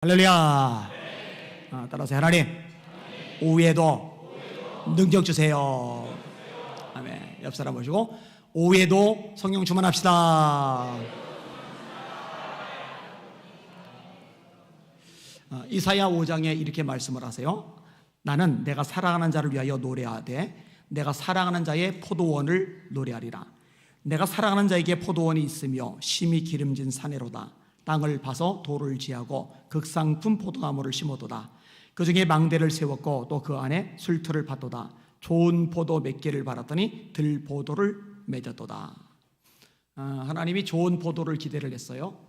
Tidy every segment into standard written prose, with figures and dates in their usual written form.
할렐루야. 따라서 하나님, 오후에도 능력 주세요. 아멘. 옆 사람 보시고, 오후에도 성령 충만합시다. 이사야 5장에 이렇게 말씀을 하세요. 나는 내가 사랑하는 자를 위하여 노래하되 내가 사랑하는 자의 포도원을 노래하리라. 내가 사랑하는 자에게 포도원이 있으며 심히 기름진 사내로다. 땅을 파서 돌을 지하고 극상품 포도나무를 심어도다. 그 중에 망대를 세웠고 또 그 안에 술틀을 팠도다. 좋은 포도 몇 개를 발았더니 들포도를 맺었도다. 하나님이 좋은 포도를 기대를 했어요.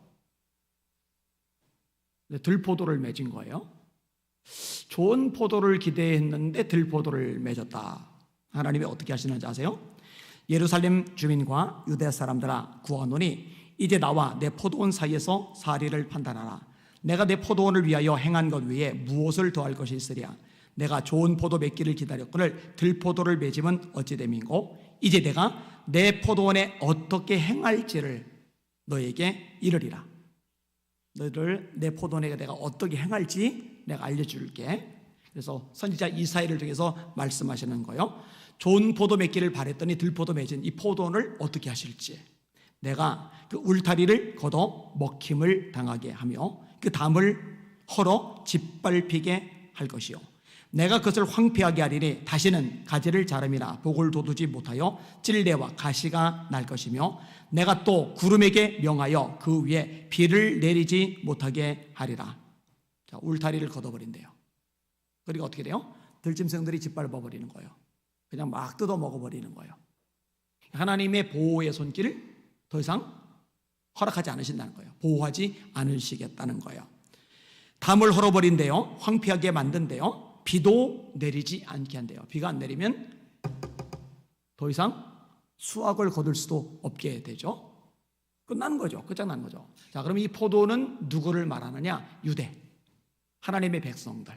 들포도를 맺은 거예요. 좋은 포도를 기대했는데 들포도를 맺었다. 하나님이 어떻게 하시는지 아세요? 예루살렘 주민과 유대 사람들아, 구하노니 이제 나와 내 포도원 사이에서 사리를 판단하라. 내가 내 포도원을 위하여 행한 것 외에 무엇을 더할 것이 있으랴. 내가 좋은 포도 맺기를 기다렸거늘 들포도를 맺으면 어찌 됨인고, 이제 내가 내 포도원에 어떻게 행할지를 너에게 이르리라. 너희들 내 포도원에 내가 어떻게 행할지 내가 알려줄게. 그래서 선지자 이사야를 통해서 말씀하시는 거예요. 좋은 포도 맺기를 바랬더니 들포도 맺은 이 포도원을 어떻게 하실지, 내가 그 울타리를 걷어 먹힘을 당하게 하며 그 담을 헐어 짓밟히게 할 것이요, 내가 그것을 황폐하게 하리니 다시는 가지를 자름이나 복을 돋우지 못하여 찔레와 가시가 날 것이며, 내가 또 구름에게 명하여 그 위에 비를 내리지 못하게 하리라. 자, 울타리를 걷어버린대요. 그리고 어떻게 돼요? 들짐승들이 짓밟아버리는 거예요. 그냥 막 뜯어 먹어버리는 거예요. 하나님의 보호의 손길을 더 이상 허락하지 않으신다는 거예요. 보호하지 않으시겠다는 거예요. 담을 헐어버린대요. 황폐하게 만든대요. 비도 내리지 않게 한대요. 비가 안 내리면 더 이상 수확을 거둘 수도 없게 되죠. 끝나는 거죠. 끝장나는 거죠. 자, 그럼 이 포도는 누구를 말하느냐? 유대, 하나님의 백성들.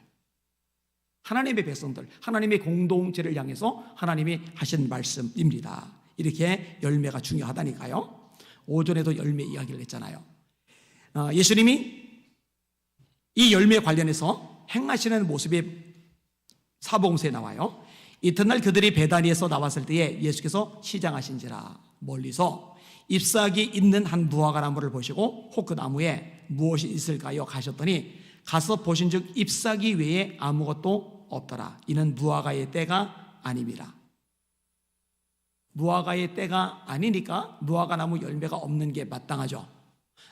하나님의 백성들, 하나님의 공동체를 향해서 하나님이 하신 말씀입니다. 이렇게 열매가 중요하다니까요. 오전에도 열매 이야기를 했잖아요. 예수님이 이 열매에 관련해서 행하시는 모습이 사복음서에 나와요. 이튿날 그들이 베다니에서 나왔을 때에 예수께서 시장하신지라 멀리서 잎사귀 있는 한 무화과 나무를 보시고 혹 그 나무에 무엇이 있을까요? 가셨더니 가서 보신즉 잎사귀 외에 아무것도 없더라. 이는 무화과의 때가 아닙니다. 무화과의 때가 아니니까 무화과 나무 열매가 없는 게 마땅하죠.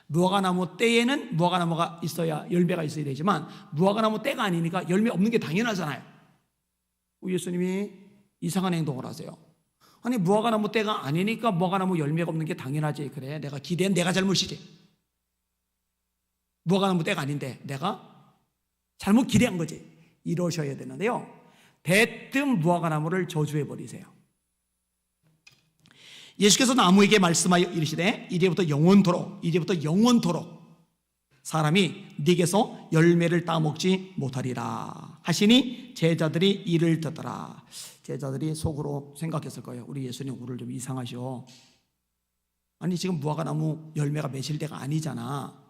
무화과 나무 때에는 무화과 나무가 있어야 열매가 있어야 되지만 무화과 나무 때가 아니니까 열매 없는 게 당연하잖아요. 예수님이 이상한 행동을 하세요. 아니, 무화과 나무 때가 아니니까 무화과 나무 열매가 없는 게 당연하지. 그래, 내가 기대한 내가 잘못이지. 무화과 나무 때가 아닌데 내가 잘못 기대한 거지. 이러셔야 되는데요, 대뜸 무화과 나무를 저주해 버리세요. 예수께서 나무에게 말씀하여 이르시되 이제부터 영원토록 사람이 네게서 열매를 따먹지 못하리라 하시니 제자들이 이를 듣더라. 제자들이 속으로 생각했을 거예요. 우리 예수님 오늘 좀 이상하셔. 아니, 지금 무화과 나무 열매가 맺힐 때가 아니잖아.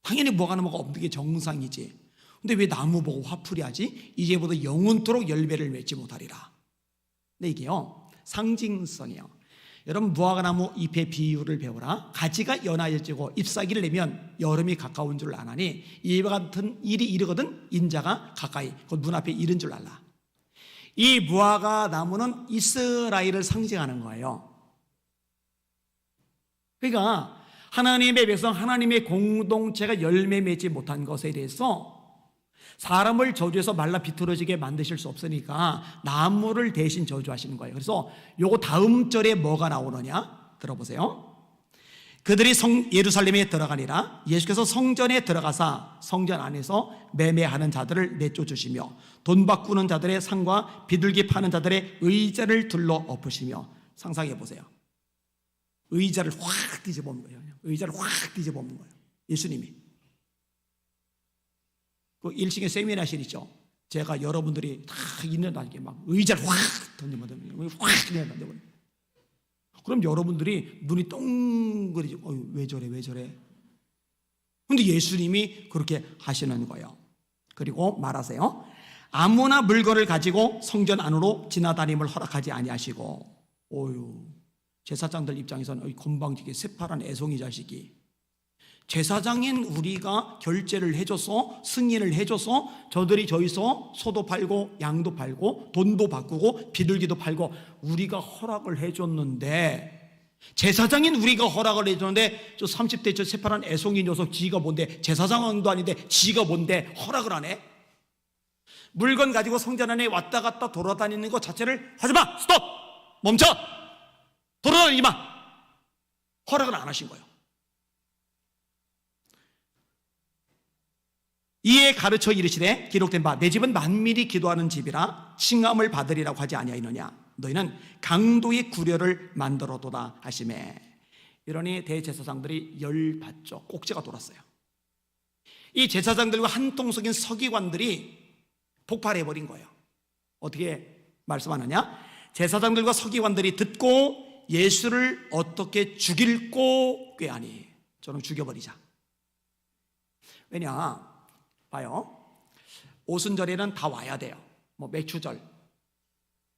당연히 무화과 나무가 없는 게 정상이지. 근데 왜 나무 보고 화풀이 하지? 이제부터 영원토록 열매를 맺지 못하리라. 근데 이게요, 상징성이에요. 여러분, 무화과 나무 잎의 비유를 배우라. 가지가 연하여지고 잎사귀를 내면 여름이 가까운 줄 아나니 이와 같은 일이 이르거든 인자가 가까이 곧 문 앞에 이른 줄 알라. 이 무화과 나무는 이스라엘을 상징하는 거예요. 그러니까 하나님의 백성, 하나님의 공동체가 열매 맺지 못한 것에 대해서 사람을 저주해서 말라 비틀어지게 만드실 수 없으니까 나무를 대신 저주하시는 거예요. 그래서 요거 다음 절에 뭐가 나오느냐 들어보세요. 그들이 예루살렘에 들어가니라. 예수께서 성전에 들어가사 성전 안에서 매매하는 자들을 내쫓으시며 돈 바꾸는 자들의 상과 비둘기 파는 자들의 의자를 둘러 엎으시며. 상상해 보세요. 의자를 확 뒤집어엎는 거예요. 의자를 확 뒤집어엎는 거예요. 예수님이. 그 1층에 세미나실 있죠. 제가 여러분들이 다 있는 단계 막 의자를 확 던져버리면 확 던져버리면. 그럼 여러분들이 눈이 똥그리죠. 왜 저래? 근데 예수님이 그렇게 하시는 거예요. 그리고 말하세요. 아무나 물건을 가지고 성전 안으로 지나다님을 허락하지 아니하시고. 오유, 제사장들 입장에서는 건방지게 새파란 애송이 자식이, 제사장인 우리가 결제를 해줘서 승인을 해줘서 저들이 저기서 소도 팔고 양도 팔고 돈도 바꾸고 비둘기도 팔고 우리가 허락을 해줬는데, 제사장인 우리가 허락을 해줬는데 저 30대 저 새파란 애송이 녀석 지가 뭔데, 제사장도 아닌데 지가 뭔데 허락을 안 해? 물건 가지고 성전 안에 왔다 갔다 돌아다니는 것 자체를 하지마, 스톱, 멈춰, 돌아다니지 마, 허락을 안 하신 거예요. 이에 가르쳐 이르시되 기록된 바 내 집은 만민이 기도하는 집이라 칭함을 받으리라고 하지 아니하였느냐. 너희는 강도의 구려를 만들어도다 하시매. 이러니 대제사장들이 열받죠. 꼭지가 돌았어요. 이 제사장들과 한통속인 서기관들이 폭발해버린 거예요. 어떻게 말씀하느냐? 제사장들과 서기관들이 듣고 예수를 어떻게 죽일꼬 꾀하니. 저는 죽여버리자. 왜냐? 봐요. 오순절에는 다 와야 돼요. 뭐 맥추절,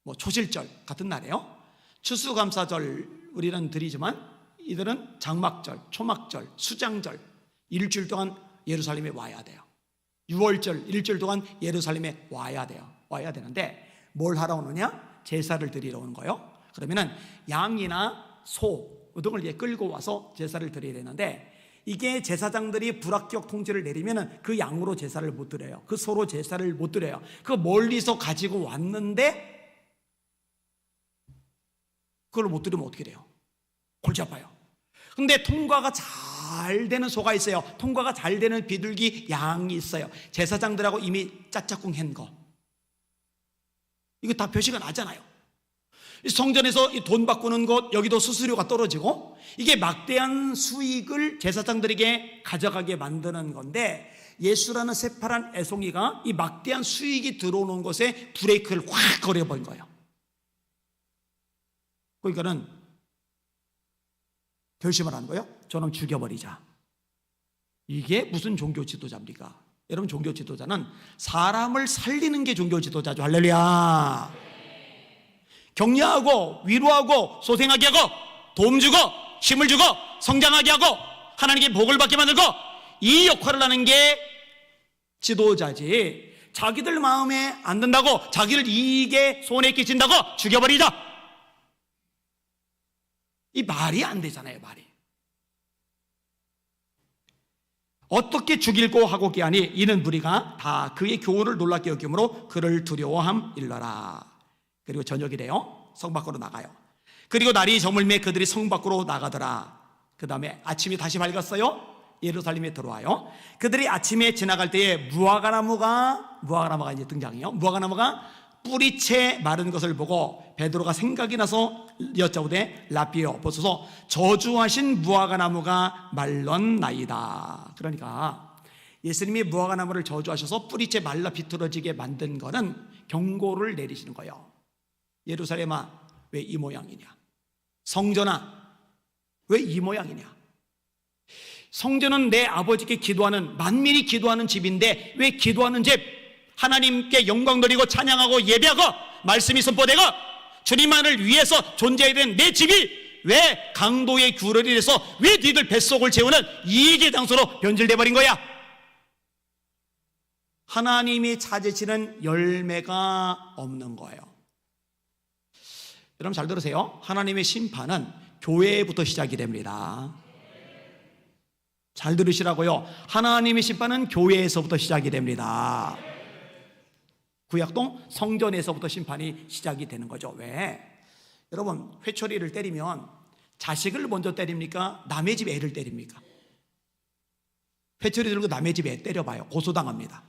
뭐 초실절 같은 날이에요. 추수감사절 우리는 드리지만 이들은 장막절, 초막절, 수장절 일주일 동안 예루살렘에 와야 돼요. 6월절 일주일 동안 예루살렘에 와야 돼요. 와야 되는데 뭘 하러 오느냐? 제사를 드리러 오는 거예요. 그러면은 양이나 소 등을 이제 끌고 와서 제사를 드려야 되는데, 이게 제사장들이 불합격 통지를 내리면 그 양으로 제사를 못 드려요. 그 소로 제사를 못 드려요. 그 멀리서 가지고 왔는데 그걸 못 드리면 어떻게 돼요? 골치 아파요. 근데 통과가 잘 되는 소가 있어요. 통과가 잘 되는 비둘기 양이 있어요. 제사장들하고 이미 짝짝꿍 한 거. 이거 다 표시가 나잖아요. 성전에서 돈 바꾸는 것, 여기도 수수료가 떨어지고, 이게 막대한 수익을 제사장들에게 가져가게 만드는 건데, 예수라는 새파란 애송이가 이 막대한 수익이 들어오는 것에 브레이크를 확 걸어버린 거예요. 그러니까는 결심을 한 거예요. 저는 죽여버리자. 이게 무슨 종교 지도자입니까? 여러분, 종교 지도자는 사람을 살리는 게 종교 지도자죠. 할렐루야. 격려하고 위로하고 소생하게 하고 도움 주고 힘을 주고 성장하게 하고 하나님께 복을 받게 만들고, 이 역할을 하는 게 지도자지, 자기들 마음에 안 든다고 자기를 이익에 손에 끼친다고 죽여버리자, 이 말이 안 되잖아요. 말이. 어떻게 죽일고 하고 깨하니 이는 무리가 다 그의 교훈을 놀랍게 여김으로 그를 두려워함 일러라. 그리고 저녁이 돼요. 성 밖으로 나가요. 그리고 날이 저물매 그들이 성 밖으로 나가더라. 그 다음에 아침이 다시 밝았어요. 예루살렘에 들어와요. 그들이 아침에 지나갈 때에 무화과나무가 이제 등장해요. 무화과나무가 뿌리채 마른 것을 보고 베드로가 생각이 나서 여짜오되 라삐여 보소서 저주하신 무화과나무가 말렀나이다. 그러니까 예수님이 무화과나무를 저주하셔서 뿌리채 말라 비틀어지게 만든 거는 경고를 내리시는 거예요. 예루살렘아, 왜 이 모양이냐? 성전아, 왜 이 모양이냐? 성전은 내 아버지께 기도하는, 만민이 기도하는 집인데 왜 기도하는 집, 하나님께 영광 돌리고 찬양하고 예배하고 말씀이 선포되고 주님만을 위해서 존재해야 되는 내 집이 왜 강도의 규례를 해서 왜 니들 뱃속을 채우는 이익의 장소로 변질돼 버린 거야? 하나님이 찾으시는 열매가 없는 거예요. 여러분 잘 들으세요. 하나님의 심판은 교회부터 시작이 됩니다. 잘 들으시라고요. 하나님의 심판은 교회에서부터 시작이 됩니다. 구약동 성전에서부터 심판이 시작이 되는 거죠. 왜? 여러분, 회초리를 때리면 자식을 먼저 때립니까? 남의 집 애를 때립니까? 회초리 들고 남의 집 애 때려봐요. 고소당합니다.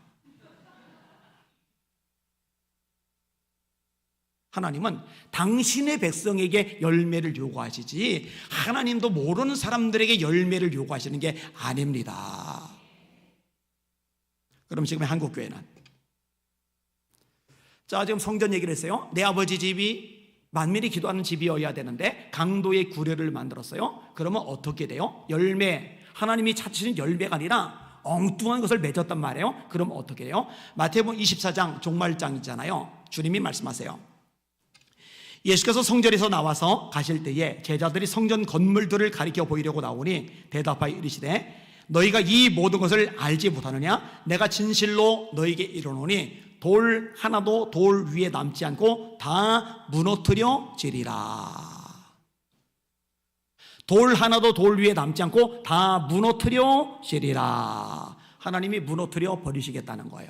하나님은 당신의 백성에게 열매를 요구하시지 하나님도 모르는 사람들에게 열매를 요구하시는 게 아닙니다. 그럼 지금 한국교회는, 자, 지금 성전 얘기를 했어요. 내 아버지 집이 만민이 기도하는 집이어야 되는데 강도의 구례를 만들었어요. 그러면 어떻게 돼요? 열매, 하나님이 찾으시는 열매가 아니라 엉뚱한 것을 맺었단 말이에요. 그럼 어떻게 해요? 마태복음 24장 종말장이잖아요. 주님이 말씀하세요. 예수께서 성전에서 나와서 가실 때에 제자들이 성전 건물들을 가리켜 보이려고 나오니 대답하여 이르시되 너희가 이 모든 것을 알지 못하느냐? 내가 진실로 너희에게 이르노니 돌 하나도 돌 위에 남지 않고 다 무너뜨려지리라. 돌 하나도 돌 위에 남지 않고 다 무너뜨려지리라. 하나님이 무너뜨려 버리시겠다는 거예요.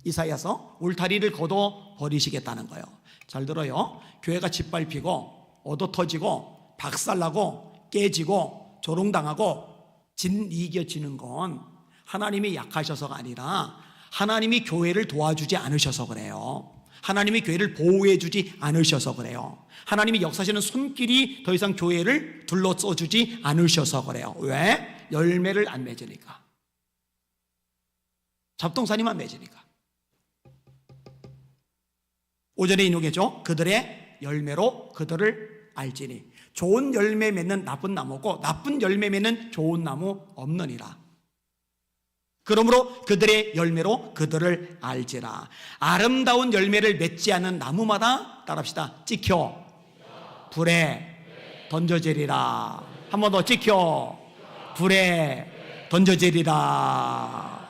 이사야서 울타리를 걷어 버리시겠다는 거예요. 잘 들어요. 교회가 짓밟히고 얻어터지고 박살나고 깨지고 조롱당하고 진이겨지는 건 하나님이 약하셔서가 아니라 하나님이 교회를 도와주지 않으셔서 그래요. 하나님이 교회를 보호해주지 않으셔서 그래요. 하나님이 역사하시는 손길이 더 이상 교회를 둘러싸주지 않으셔서 그래요. 왜? 열매를 안 맺으니까. 잡동사니만 맺으니까. 오전에 인용했죠. 그들의 열매로 그들을 알지니. 좋은 열매 맺는 나쁜 나무고 나쁜 열매 맺는 좋은 나무 없느니라. 그러므로 그들의 열매로 그들을 알지라. 아름다운 열매를 맺지 않는 나무마다 따라합시다. 찍혀 불에 던져지리라. 한 번 더 찍혀 불에 던져지리라.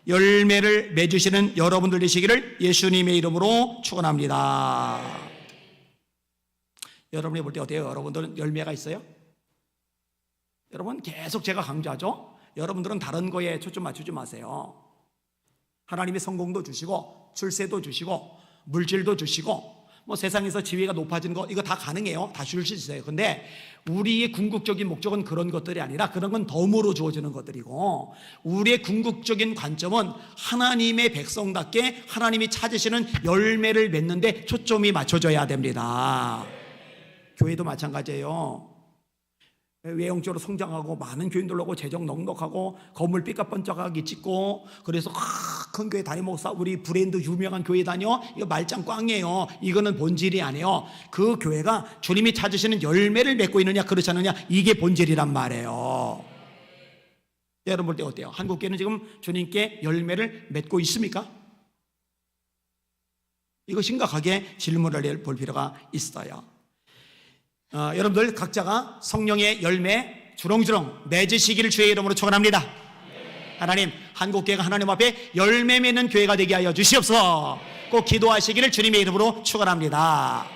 열매를 맺으시는 여러분들 되시기를 예수님의 이름으로 축원합니다. 여러분이 볼 때 어때요? 여러분들은 열매가 있어요? 여러분 계속 제가 강조하죠. 여러분들은 다른 거에 초점 맞추지 마세요. 하나님이 성공도 주시고 출세도 주시고 물질도 주시고 뭐 세상에서 지위가 높아지는 거 이거 다 가능해요. 다 줄 수 있어요. 근데 우리의 궁극적인 목적은 그런 것들이 아니라 그런 건 덤으로 주어지는 것들이고 우리의 궁극적인 관점은 하나님의 백성답게 하나님이 찾으시는 열매를 맺는데 초점이 맞춰져야 됩니다. 교회도 마찬가지예요. 외형적으로 성장하고 많은 교인들 오고 재정 넉넉하고 건물 삐까번쩍하게 짓고 그래서 큰 교회 다니 목사 우리 브랜드 유명한 교회 다녀 이거 말짱 꽝이에요. 이거는 본질이 아니에요. 그 교회가 주님이 찾으시는 열매를 맺고 있느냐 그렇지 않느냐 이게 본질이란 말이에요. 여러분 볼 때 어때요? 한국교회는 지금 주님께 열매를 맺고 있습니까? 이거 심각하게 질문을 볼 필요가 있어요. 여러분들 각자가 성령의 열매 주렁주렁 맺으시기를 주의 이름으로 축원합니다. 하나님 한국교회가 하나님 앞에 열매 맺는 교회가 되게 하여 주시옵소서. 꼭 기도하시기를 주님의 이름으로 축원합니다.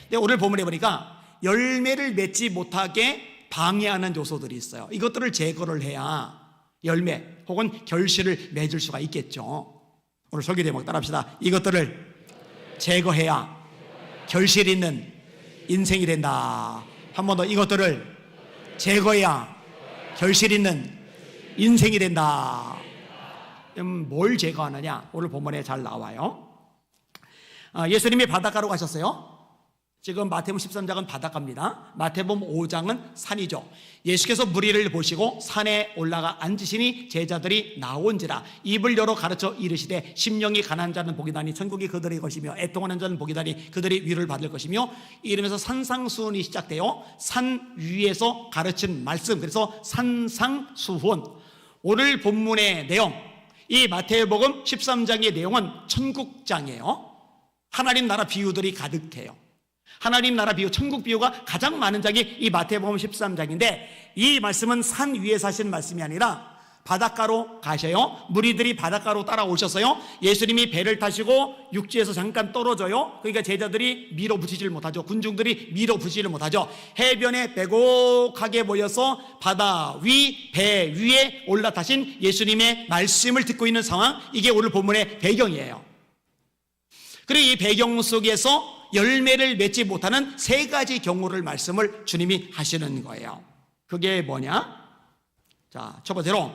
근데 오늘 본문에 보니까 열매를 맺지 못하게 방해하는 요소들이 있어요. 이것들을 제거를 해야 열매 혹은 결실을 맺을 수가 있겠죠. 오늘 설교 제목 따라합시다. 이것들을 제거해야 결실 있는 인생이 된다. 한 번 더 이것들을 제거해야 결실 있는 인생이 된다. 뭘 제거하느냐? 오늘 본문에 잘 나와요. 예수님이 바닷가로 가셨어요. 지금 마태복음 13장은 바닷가입니다. 마태복음 5장은 산이죠. 예수께서 무리를 보시고 산에 올라가 앉으시니 제자들이 나온지라 입을 열어 가르쳐 이르시되 심령이 가난한 자는 복이 나니 천국이 그들의 것이며 애통하는 자는 복이 나니 그들이 위를 받을 것이며 이러면서 산상수훈이 시작돼요. 산 위에서 가르친 말씀, 그래서 산상수훈. 오늘 본문의 내용, 이 마태복음 13장의 내용은 천국장이에요. 하나님 나라 비유들이 가득해요. 하나님 나라 비유, 천국 비유가 가장 많은 장이 이 마태복음 13장인데 이 말씀은 산 위에서 하신 말씀이 아니라 바닷가로 가셔요. 무리들이 바닷가로 따라오셨어요. 예수님이 배를 타시고 육지에서 잠깐 떨어져요. 그러니까 제자들이 밀어붙이질 못하죠. 군중들이 밀어붙이질 못하죠. 해변에 빼곡하게 모여서 바다 위, 배 위에 올라타신 예수님의 말씀을 듣고 있는 상황, 이게 오늘 본문의 배경이에요. 그리고 이 배경 속에서 열매를 맺지 못하는 세 가지 경우를 말씀을 주님이 하시는 거예요. 그게 뭐냐? 자, 첫 번째로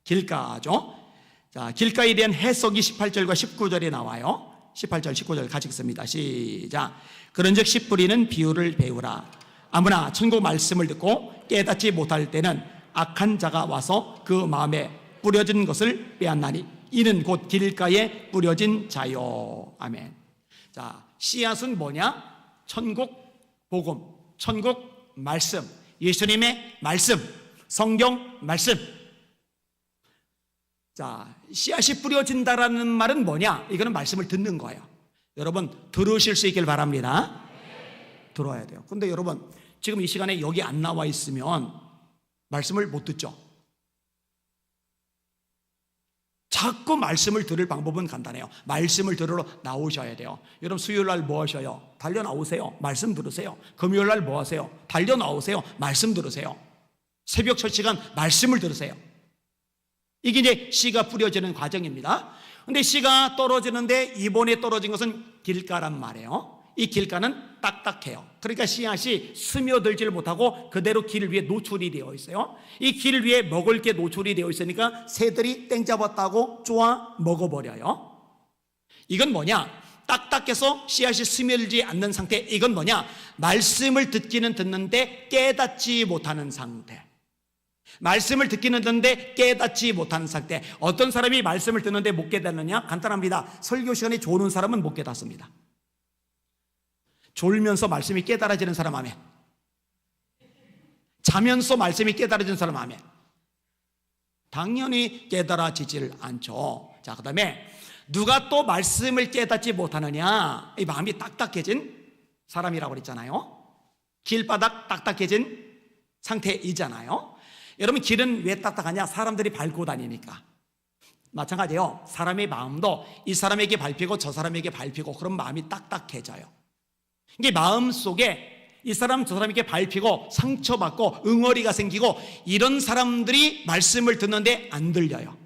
길가죠. 자, 길가에 대한 해석이 18절과 19절에 나와요. 18절, 19절 같이 읽습니다. 시작. 그런즉 씨 뿌리는 비유를 배우라. 아무나 천국 말씀을 듣고 깨닫지 못할 때는 악한 자가 와서 그 마음에 뿌려진 것을 빼앗나니 이는 곧 길가에 뿌려진 자요. 아멘. 자, 씨앗은 뭐냐? 천국 복음, 천국 말씀, 예수님의 말씀. 성경 말씀. 자, 씨앗이 뿌려진다라는 말은 뭐냐? 이거는 말씀을 듣는 거예요. 여러분 들으실 수 있길 바랍니다. 들어야 돼요. 근데 여러분 지금 이 시간에 여기 안 나와 있으면 말씀을 못 듣죠. 자꾸 말씀을 들을 방법은 간단해요. 말씀을 들으러 나오셔야 돼요. 여러분 수요일 날 뭐 하셔요? 달려 나오세요. 말씀 들으세요. 금요일 날 뭐 하세요? 달려 나오세요. 말씀 들으세요. 새벽 첫 시간 말씀을 들으세요. 이게 이제 씨가 뿌려지는 과정입니다. 근데 씨가 떨어지는데 이번에 떨어진 것은 길가란 말이에요. 이 길가는 딱딱해요. 그러니까 씨앗이 스며들지를 못하고 그대로 길 위에 노출이 되어 있어요. 이 길 위에 먹을 게 노출이 되어 있으니까 새들이 땡 잡았다고 쪼아 먹어버려요. 이건 뭐냐? 딱딱해서 씨앗이 스며들지 않는 상태. 이건 뭐냐? 말씀을 듣기는 듣는데 깨닫지 못하는 상태. 말씀을 듣기는 듣는데 깨닫지 못하는 상태. 어떤 사람이 말씀을 듣는데 못 깨닫느냐? 간단합니다. 설교 시간에 조는 사람은 못 깨닫습니다. 졸면서 말씀이 깨달아지는 사람 아멘. 자면서 말씀이 깨달아지는 사람 아멘. 당연히 깨달아지질 않죠. 자, 그 다음에 누가 또 말씀을 깨닫지 못하느냐? 이 마음이 딱딱해진 사람이라고 그랬잖아요. 길바닥 딱딱해진 상태이잖아요. 여러분 길은 왜 딱딱하냐? 사람들이 밟고 다니니까. 마찬가지예요. 사람의 마음도 이 사람에게 밟히고 저 사람에게 밟히고 그런 마음이 딱딱해져요. 이게 마음속에 이 사람 저 사람에게 밟히고 상처받고 응어리가 생기고 이런 사람들이 말씀을 듣는데 안 들려요.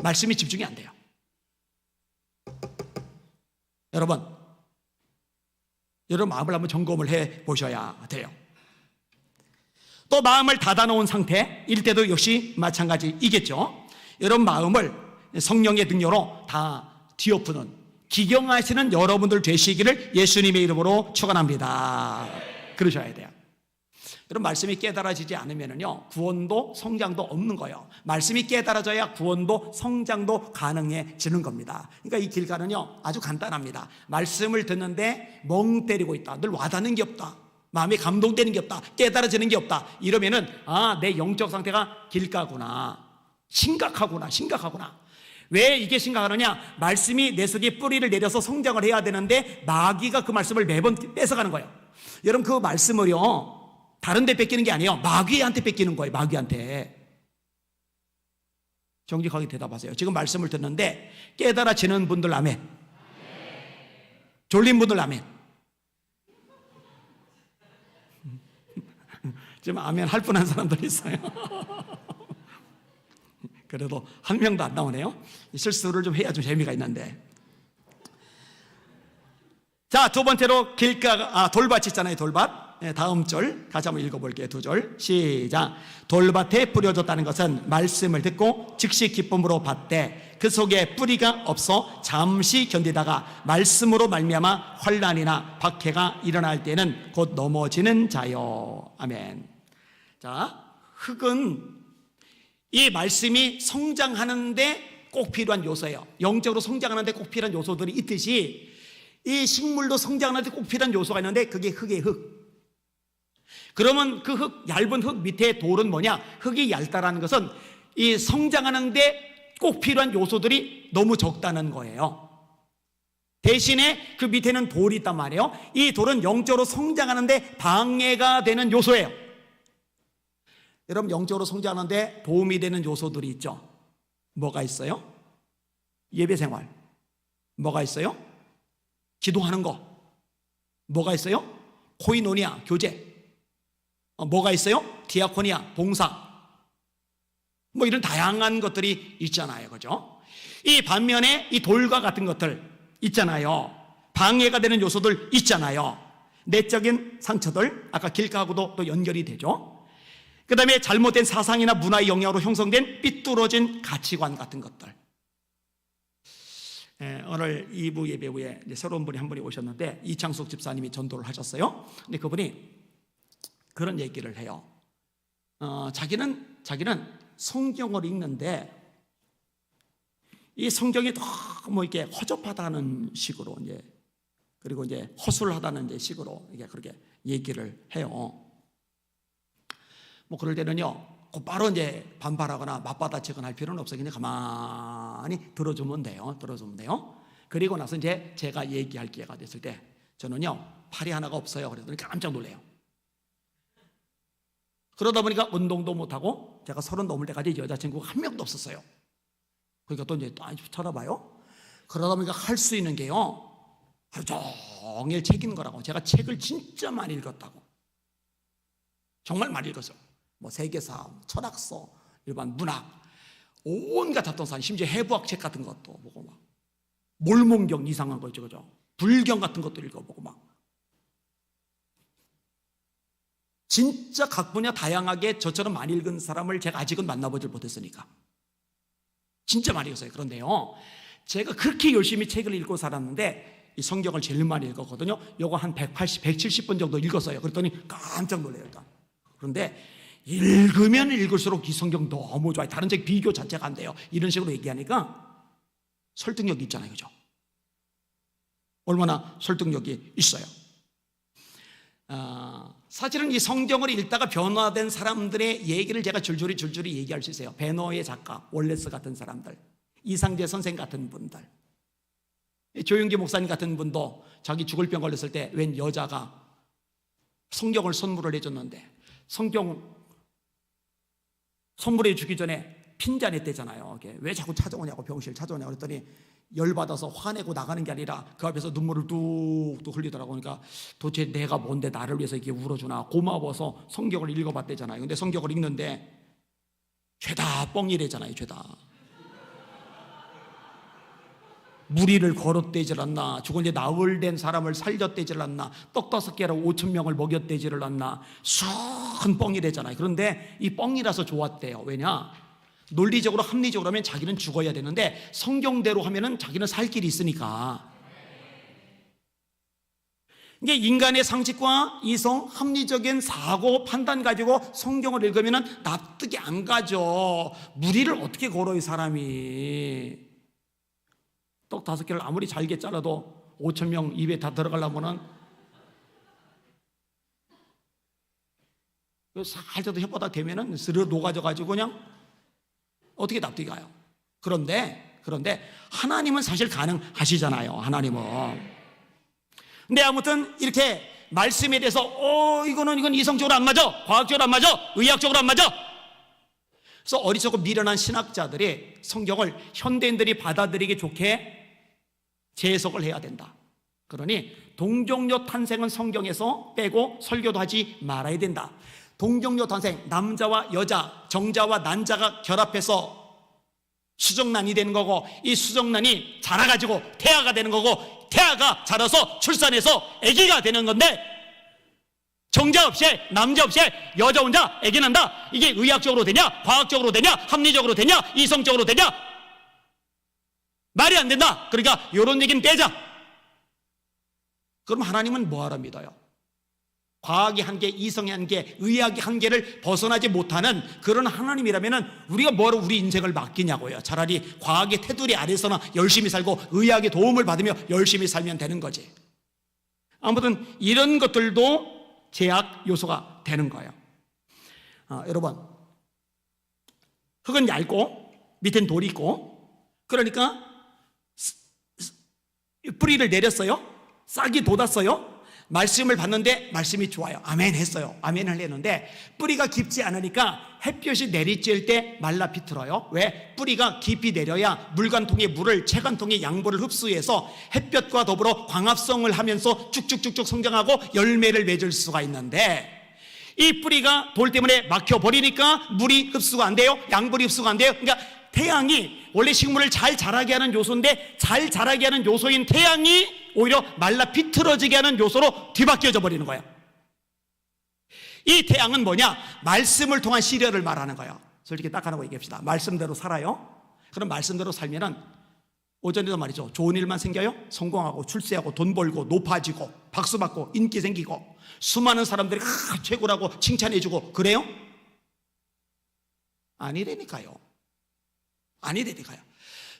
말씀이 집중이 안 돼요. 여러분 마음을 한번 점검을 해 보셔야 돼요. 또 마음을 닫아놓은 상태일 때도 역시 마찬가지이겠죠. 여러분 마음을 성령의 능력으로 다 뒤엎는 기경하시는 여러분들 되시기를 예수님의 이름으로 축원합니다. 그러셔야 돼요. 여러분 말씀이 깨달아지지 않으면요 구원도 성장도 없는 거예요. 말씀이 깨달아져야 구원도 성장도 가능해지는 겁니다. 그러니까 이 길가는요 아주 간단합니다. 말씀을 듣는데 멍 때리고 있다. 늘 와닿는 게 없다. 마음이 감동되는 게 없다. 깨달아지는 게 없다. 이러면은 내 영적 상태가 길가구나. 심각하구나. 왜 이게 심각하느냐? 말씀이 내 속에 뿌리를 내려서 성장을 해야 되는데 마귀가 그 말씀을 매번 뺏어가는 거예요. 여러분 그 말씀을요 다른 데 뺏기는 게 아니에요. 마귀한테 뺏기는 거예요. 마귀한테. 정직하게 대답하세요. 지금 말씀을 듣는데 깨달아지는 분들 아멘. 졸린 분들 아멘. 지금 아멘 할 뻔한 사람들 있어요. 그래도 한 명도 안 나오네요. 실수를 좀 해야 좀 재미가 있는데. 자, 두 번째로 돌밭 있잖아요. 돌밭. 다음 절 같이 한번 읽어볼게요. 두 절 시작. 돌밭에 뿌려졌다는 것은 말씀을 듣고 즉시 기쁨으로 받되 그 속에 뿌리가 없어 잠시 견디다가 말씀으로 말미암아 환난이나 박해가 일어날 때는 곧 넘어지는 자요. 아멘. 자, 흙은 이 말씀이 성장하는데 꼭 필요한 요소예요. 영적으로 성장하는데 꼭 필요한 요소들이 있듯이 이 식물도 성장하는데 꼭 필요한 요소가 있는데 그게 흙이에요. 흙. 그러면 그 흙, 얇은 흙 밑에 돌은 뭐냐? 흙이 얇다라는 것은 이 성장하는데 꼭 필요한 요소들이 너무 적다는 거예요. 대신에 그 밑에는 돌이 있단 말이에요. 이 돌은 영적으로 성장하는데 방해가 되는 요소예요. 여러분 영적으로 성장하는데 도움이 되는 요소들이 있죠. 뭐가 있어요? 예배생활. 뭐가 있어요? 기도하는 거. 뭐가 있어요? 코이노니아, 교제. 뭐가 있어요? 디아코니아, 봉사. 뭐 이런 다양한 것들이 있잖아요. 그죠? 이 반면에 이 돌과 같은 것들 있잖아요. 방해가 되는 요소들 있잖아요. 내적인 상처들, 아까 길가하고도 또 연결이 되죠. 그 다음에 잘못된 사상이나 문화의 영향으로 형성된 삐뚤어진 가치관 같은 것들. 오늘 2부 예배 후에 새로운 분이 한 분이 오셨는데 이창숙 집사님이 전도를 하셨어요. 근데 그분이 그런 얘기를 해요. 자기는 성경을 읽는데 이 성경이 너무 이렇게 허접하다는 식으로 그리고 허술하다는 식으로 이게 그렇게 얘기를 해요. 뭐 그럴 때는요, 곧바로 이제 반발하거나 맞받아치거나 할 필요는 없어요. 그냥 가만히 들어주면 돼요. 그리고 나서 이제 제가 얘기할 기회가 됐을 때 저는요, 팔이 하나가 없어요. 그랬더니 깜짝 놀래요. 그러다 보니까 운동도 못하고 제가 30 넘을 때까지 여자친구가 한 명도 없었어요. 그러니까 또 이제 또 쳐다봐요. 그러다 보니까 할 수 있는 게요, 하루 종일 책 읽는 거라고. 제가 책을 진짜 많이 읽었다고. 정말 많이 읽었어요. 뭐 세계사, 철학서, 일반 문학, 온갖 잡동사니, 심지어 해부학 책 같은 것도 보고 막 몰몬경 이상한 거 있죠, 그죠? 불경 같은 것도 읽어보고 막 진짜 각 분야 다양하게 저처럼 많이 읽은 사람을 제가 아직은 만나보질 못했으니까 진짜 많이 읽었어요. 그런데요, 제가 그렇게 열심히 책을 읽고 살았는데 이 성경을 제일 많이 읽었거든요. 요거 한 180, 170번 정도 읽었어요. 그랬더니 깜짝 놀래요, 일단. 그런데 읽으면 읽을수록 이 성경 너무 좋아요. 다른 책 비교 자체가 안 돼요. 이런 식으로 얘기하니까 설득력이 있잖아요, 그죠? 얼마나 설득력이 있어요. 사실은 이 성경을 읽다가 변화된 사람들의 얘기를 제가 줄줄이 얘기할 수 있어요. 베너의 작가, 월레스 같은 사람들, 이상재 선생 같은 분들, 조윤기 목사님 같은 분도 자기 죽을 병 걸렸을 때 웬 여자가 성경을 선물을 해줬는데 성경 선물해 주기 전에 핀잔했대잖아요. 왜 자꾸 찾아오냐고, 병실 찾아오냐고 그랬더니 열받아서 화내고 나가는 게 아니라 그 앞에서 눈물을 뚝뚝 흘리더라고. 그러니까 도대체 내가 뭔데 나를 위해서 이렇게 울어주나, 고마워서 성경을 읽어봤대잖아요. 근데 성경을 읽는데 죄다 뻥이래잖아요. 죄다 무리를 걸었대질 않나, 죽은 지 나흘 된 사람을 살렸대질 않나, 떡 5개로 5,000명을 먹였대지를 않나, 수큰 뻥이래잖아요. 그런데 이 뻥이라서 좋았대요. 왜냐? 논리적으로 합리적으로 하면 자기는 죽어야 되는데 성경대로 하면은 자기는 살 길이 있으니까. 이게 인간의 상식과 이성, 합리적인 사고, 판단 가지고 성경을 읽으면은 납득이 안 가죠. 무리를 어떻게 걸어요, 사람이. 떡 5개를 아무리 잘게 잘라도 5,000명 입에 다 들어가려면은 살짝도 혓바닥 대면은 스르 녹아져가지고 그냥 어떻게 납득이 가요. 그런데 하나님은 사실 가능하시잖아요. 하나님은. 근데 아무튼 이렇게 말씀에 대해서 이건 이성적으로 안 맞아, 과학적으로 안 맞아, 의학적으로 안 맞아. 그래서 어리석고 미련한 신학자들이 성경을 현대인들이 받아들이기 좋게 재해석을 해야 된다. 그러니 동정녀 탄생은 성경에서 빼고 설교도 하지 말아야 된다. 동정녀 탄생, 남자와 여자, 정자와 난자가 결합해서 수정란이 되는 거고, 이 수정란이 자라가지고 태아가 되는 거고, 태아가 자라서 출산해서 아기가 되는 건데, 정자 없이 남자 없이 여자 혼자 아기 난다. 이게 의학적으로 되냐, 과학적으로 되냐, 합리적으로 되냐, 이성적으로 되냐? 말이 안 된다. 그러니까 이런 얘기는 빼자. 그럼 하나님은 뭐하러 믿어요? 과학의 한계, 이성의 한계, 의학의 한계를 벗어나지 못하는 그런 하나님이라면 우리가 뭐하러 우리 인생을 맡기냐고요. 차라리 과학의 테두리 아래서나 열심히 살고 의학의 도움을 받으며 열심히 살면 되는 거지. 아무튼 이런 것들도 제약 요소가 되는 거예요. 여러분, 흙은 얇고 밑엔 돌이 있고, 그러니까 뿌리를 내렸어요. 싹이 돋았어요. 말씀을 받는데 말씀이 좋아요. 아멘 했어요. 아멘을 했는데 뿌리가 깊지 않으니까 햇볕이 내리쬐을 때 말라 비틀어요. 왜? 뿌리가 깊이 내려야 물관통의 물을 채관통의 양분을 흡수해서 햇볕과 더불어 광합성을 하면서 쭉쭉쭉쭉 성장하고 열매를 맺을 수가 있는데, 이 뿌리가 돌 때문에 막혀버리니까 물이 흡수가 안 돼요. 양분이 흡수가 안 돼요. 그러니까 태양이 원래 식물을 잘 자라게 하는 요소인데, 잘 자라게 하는 요소인 태양이 오히려 말라 비틀어지게 하는 요소로 뒤바뀌어져 버리는 거예요. 이 태양은 뭐냐? 말씀을 통한 시련을 말하는 거예요. 솔직히 딱 하나 얘기합시다. 말씀대로 살아요. 그럼 말씀대로 살면은 오전에도 말이죠, 좋은 일만 생겨요. 성공하고 출세하고 돈 벌고 높아지고 박수 받고 인기 생기고 수많은 사람들이 최고라고 칭찬해주고 그래요? 아니라니까요.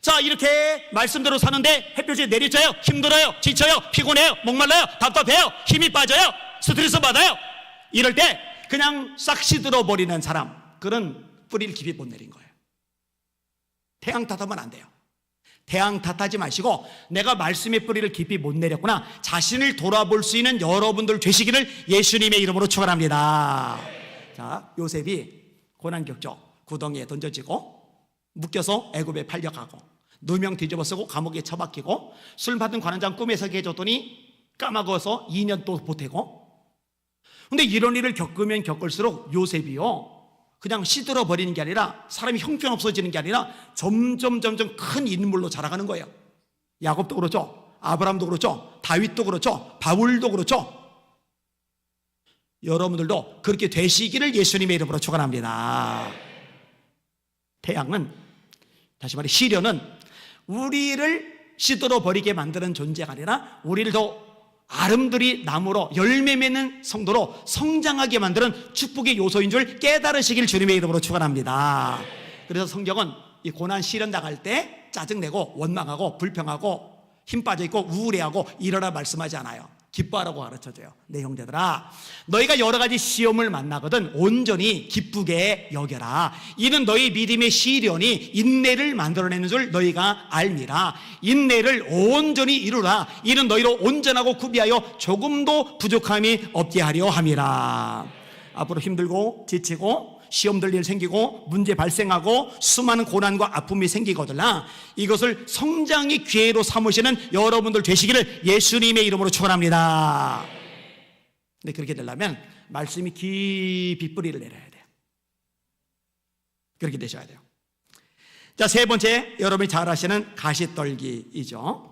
자, 이렇게 말씀대로 사는데 햇볕이 내리쳐요. 힘들어요. 지쳐요. 피곤해요. 목말라요. 답답해요. 힘이 빠져요. 스트레스 받아요. 이럴 때 그냥 싹 시들어 버리는 사람, 그런 뿌리를 깊이 못 내린 거예요. 태양 탓하면 안 돼요. 태양 탓하지 마시고 내가 말씀의 뿌리를 깊이 못 내렸구나, 자신을 돌아볼 수 있는 여러분들 되시기를 예수님의 이름으로 축원합니다. 자, 요셉이 고난 겪죠. 구덩이에 던져지고 묶여서 애굽에 팔려가고 누명 뒤집어 쓰고 감옥에 처박히고 술 받은 관원장 꿈에서 해줬더니 까먹어서 2년 또 보태고. 근데 이런 일을 겪으면 겪을수록 요셉이요, 그냥 시들어 버리는 게 아니라 사람이 형편없어지는 게 아니라 점점 큰 인물로 자라가는 거예요. 야곱도 그렇죠. 아브라함도 그렇죠. 다윗도 그렇죠. 바울도 그렇죠. 여러분들도 그렇게 되시기를 예수님의 이름으로 축원합니다. 태양은, 다시 말해 시련은 우리를 시들어 버리게 만드는 존재가 아니라 우리를 더 아름드리 나무로 열매 맺는 성도로 성장하게 만드는 축복의 요소인 줄 깨달으시길 주님의 이름으로 축원합니다. 그래서 성경은 이 고난 시련 당할 때 짜증내고 원망하고 불평하고 힘 빠져있고 우울해하고 이러라 말씀하지 않아요. 기뻐하라고 가르쳐줘요. 내 형제들아, 너희가 여러 가지 시험을 만나거든 온전히 기쁘게 여겨라. 이는 너희 믿음의 시련이 인내를 만들어내는 줄 너희가 알미라. 인내를 온전히 이루라. 이는 너희로 온전하고 구비하여 조금도 부족함이 없게 하려 함이라. 앞으로 힘들고 지치고 시험들 일 생기고 문제 발생하고 수많은 고난과 아픔이 생기거든요. 이것을 성장의 기회로 삼으시는 여러분들 되시기를 예수님의 이름으로 축원합니다. 근데 그렇게 되려면 말씀이 깊이 뿌리를 내려야 돼요. 그렇게 되셔야 돼요. 자, 세 번째, 여러분이 잘 아시는 가시떨기이죠.